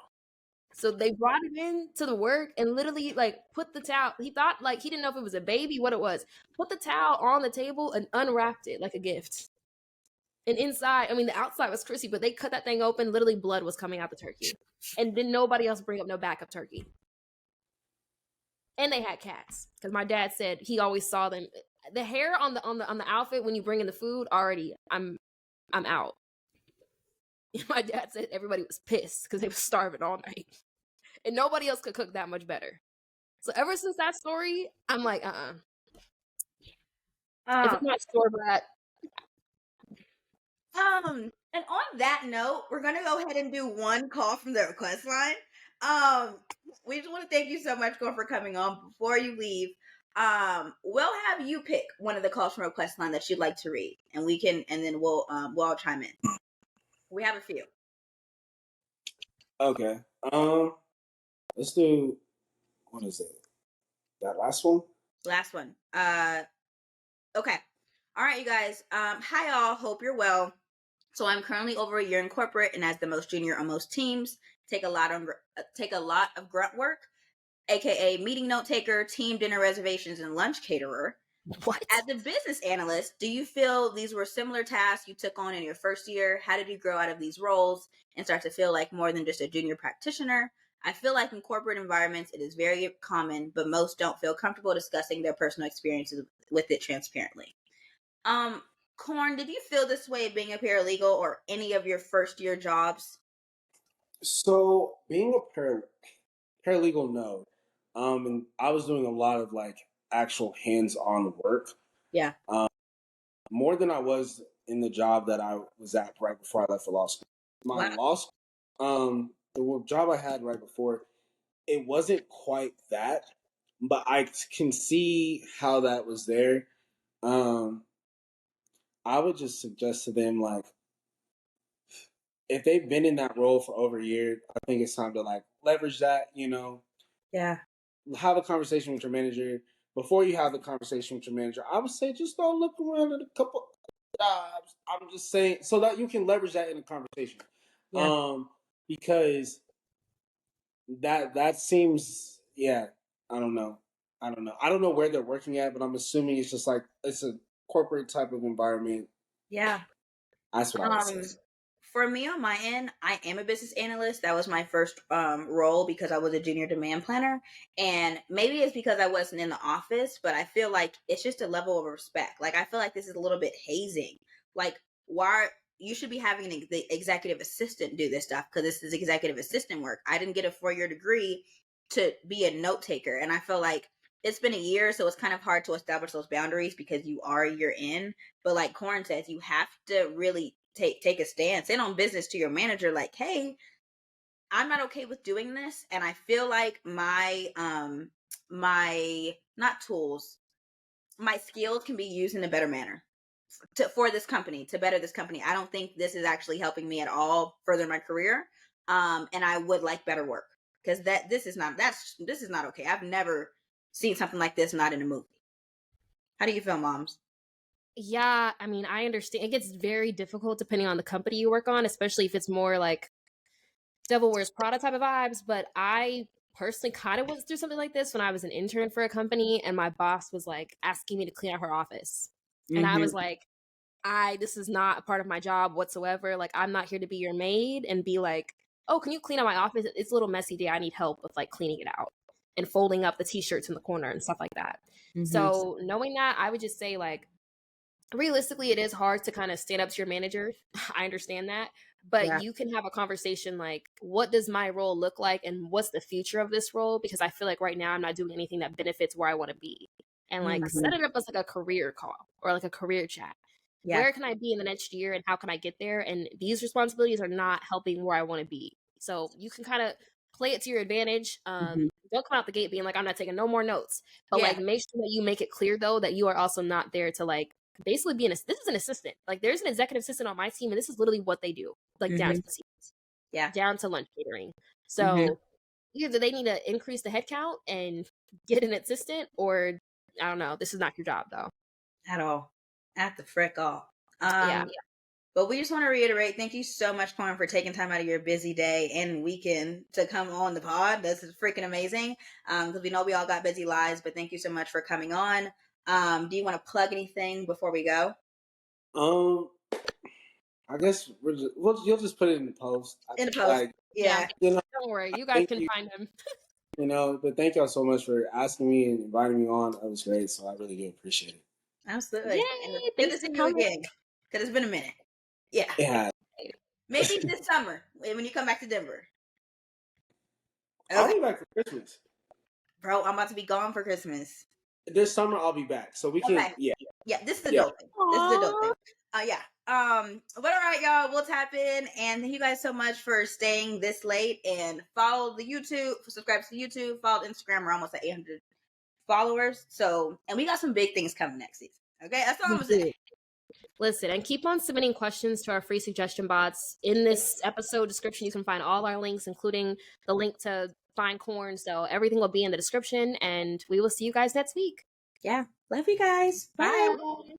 So they brought it in to the work and literally like put the towel. He thought like he didn't know if it was a baby, what it was. Put the towel on the table and unwrapped it like a gift. And inside, I mean, the outside was crispy, but they cut that thing open. Literally, blood was coming out the turkey. And then nobody else bring up no backup turkey. And they had cats because my dad said he always saw them. The hair on the outfit when you bring in the food already, I'm out. My dad said everybody was pissed because they were starving all night, and nobody else could cook that much better. So ever since that story, I'm like, if it's not store-bought. And on that note, we're gonna go ahead and do one call from the request line. We just want to thank you so much, Cor, for coming on. Before you leave, we'll have you pick one of the calls from request line that you'd like to read, and then we'll all chime in. We have a few. Okay. Let's do, what is it? That last one? Last one. Okay. All right, you guys. Hi all. Hope you're well. So I'm currently over a year in corporate, and as the most junior on most teams, take a lot of grunt work, aka meeting note taker, team dinner reservations, and lunch caterer. What? As a business analyst, do you feel these were similar tasks you took on in your first year? How did you grow out of these roles and start to feel like more than just a junior practitioner? I feel like in corporate environments, it is very common, but most don't feel comfortable discussing their personal experiences with it transparently. Corn, did you feel this way being a paralegal or any of your first year jobs? So being a paralegal, no. And I was doing a lot of like actual hands-on work. Yeah. More than I was in the job that I was at right before I left for law school. My law school, the job I had right before, it wasn't quite that, but I can see how that was there. I would just suggest to them, like, if they've been in that role for over a year, I think it's time to like leverage that, Yeah. have a conversation with your manager. Before you have the conversation with your manager, I would say just go look around at a couple jobs. I'm just saying so that you can leverage that in a conversation. Yeah. Because that seems, I don't know. I don't know where they're working at, but I'm assuming it's just like it's a corporate type of environment. Yeah. That's what I would say. For me on my end, I am a business analyst. That was my first role because I was a junior demand planner. And maybe it's because I wasn't in the office, but I feel like it's just a level of respect. Like, I feel like this is a little bit hazing. Like, why you should be having the executive assistant do this stuff because this is executive assistant work. I didn't get a 4-year degree to be a note taker. And I feel like it's been a year, so it's kind of hard to establish those boundaries because you are a year in. But like Corn says, you have to really take a stance in on business to your manager, like, hey, I'm not okay with doing this, and I feel like my not tools, my skills can be used in a better manner for this company, to better this company. I don't think this is actually helping me at all further my career, and I would like better work because this is not okay. I've never seen something like this not in a movie. How do you feel, moms? Yeah, I mean, I understand. It gets very difficult depending on the company you work on, especially if it's more like Devil Wears Prada type of vibes. But I personally kind of went through something like this when I was an intern for a company, and my boss was like asking me to clean out her office. And I was like, this is not a part of my job whatsoever. Like, I'm not here to be your maid and be like, oh, can you clean out my office? It's a little messy day. I need help with like cleaning it out and folding up the t-shirts in the corner and stuff like that. So knowing that, I would just say like, realistically, it is hard to kind of stand up to your manager. I understand that. But you can have a conversation like, what does my role look like and what's the future of this role? Because I feel like right now I'm not doing anything that benefits where I want to be. And like set it up as like a career call or like a career chat. Yeah. Where can I be in the next year and how can I get there? And these responsibilities are not helping where I want to be. So you can kind of play it to your advantage. Don't come out the gate being like, I'm not taking no more notes. But like make sure that you make it clear though that you are also not there to like basically being this is an assistant. Like there's an executive assistant on my team and this is literally what they do. Like down to the seats. Down to lunch catering. So either they need to increase the headcount and get an assistant, or I don't know, this is not your job though. At all. At the frick all. But we just want to reiterate, thank you so much, Corn, for taking time out of your busy day and weekend to come on the pod. This is freaking amazing. Because we know we all got busy lives, but thank you so much for coming on. Do you want to plug anything before we go? I guess you'll just put it in the post. In the post, like, don't worry, you guys can find him. But thank y'all so much for asking me and inviting me on. That was great, so I really do appreciate it. Absolutely. Yay, good to see you again, because it's been a minute. Yeah. Yeah. Maybe this summer when you come back to Denver. Okay. I'll be back for Christmas. Bro, I'm about to be gone for Christmas. This summer I'll be back, so we can. Yeah. This is the dope thing. This is the dope thing. But all right, y'all, we'll tap in, and thank you guys so much for staying this late. And follow the YouTube, subscribe to the YouTube, follow the Instagram. We're almost at 800 followers. So, and we got some big things coming next season. Okay, that's all I'm gonna say. Listen, and keep on submitting questions to our free suggestion bots. In this episode description, you can find all our links, including the link to find corn. So everything will be in the description, and we will see you guys next week. Yeah, love you guys. Bye. Bye.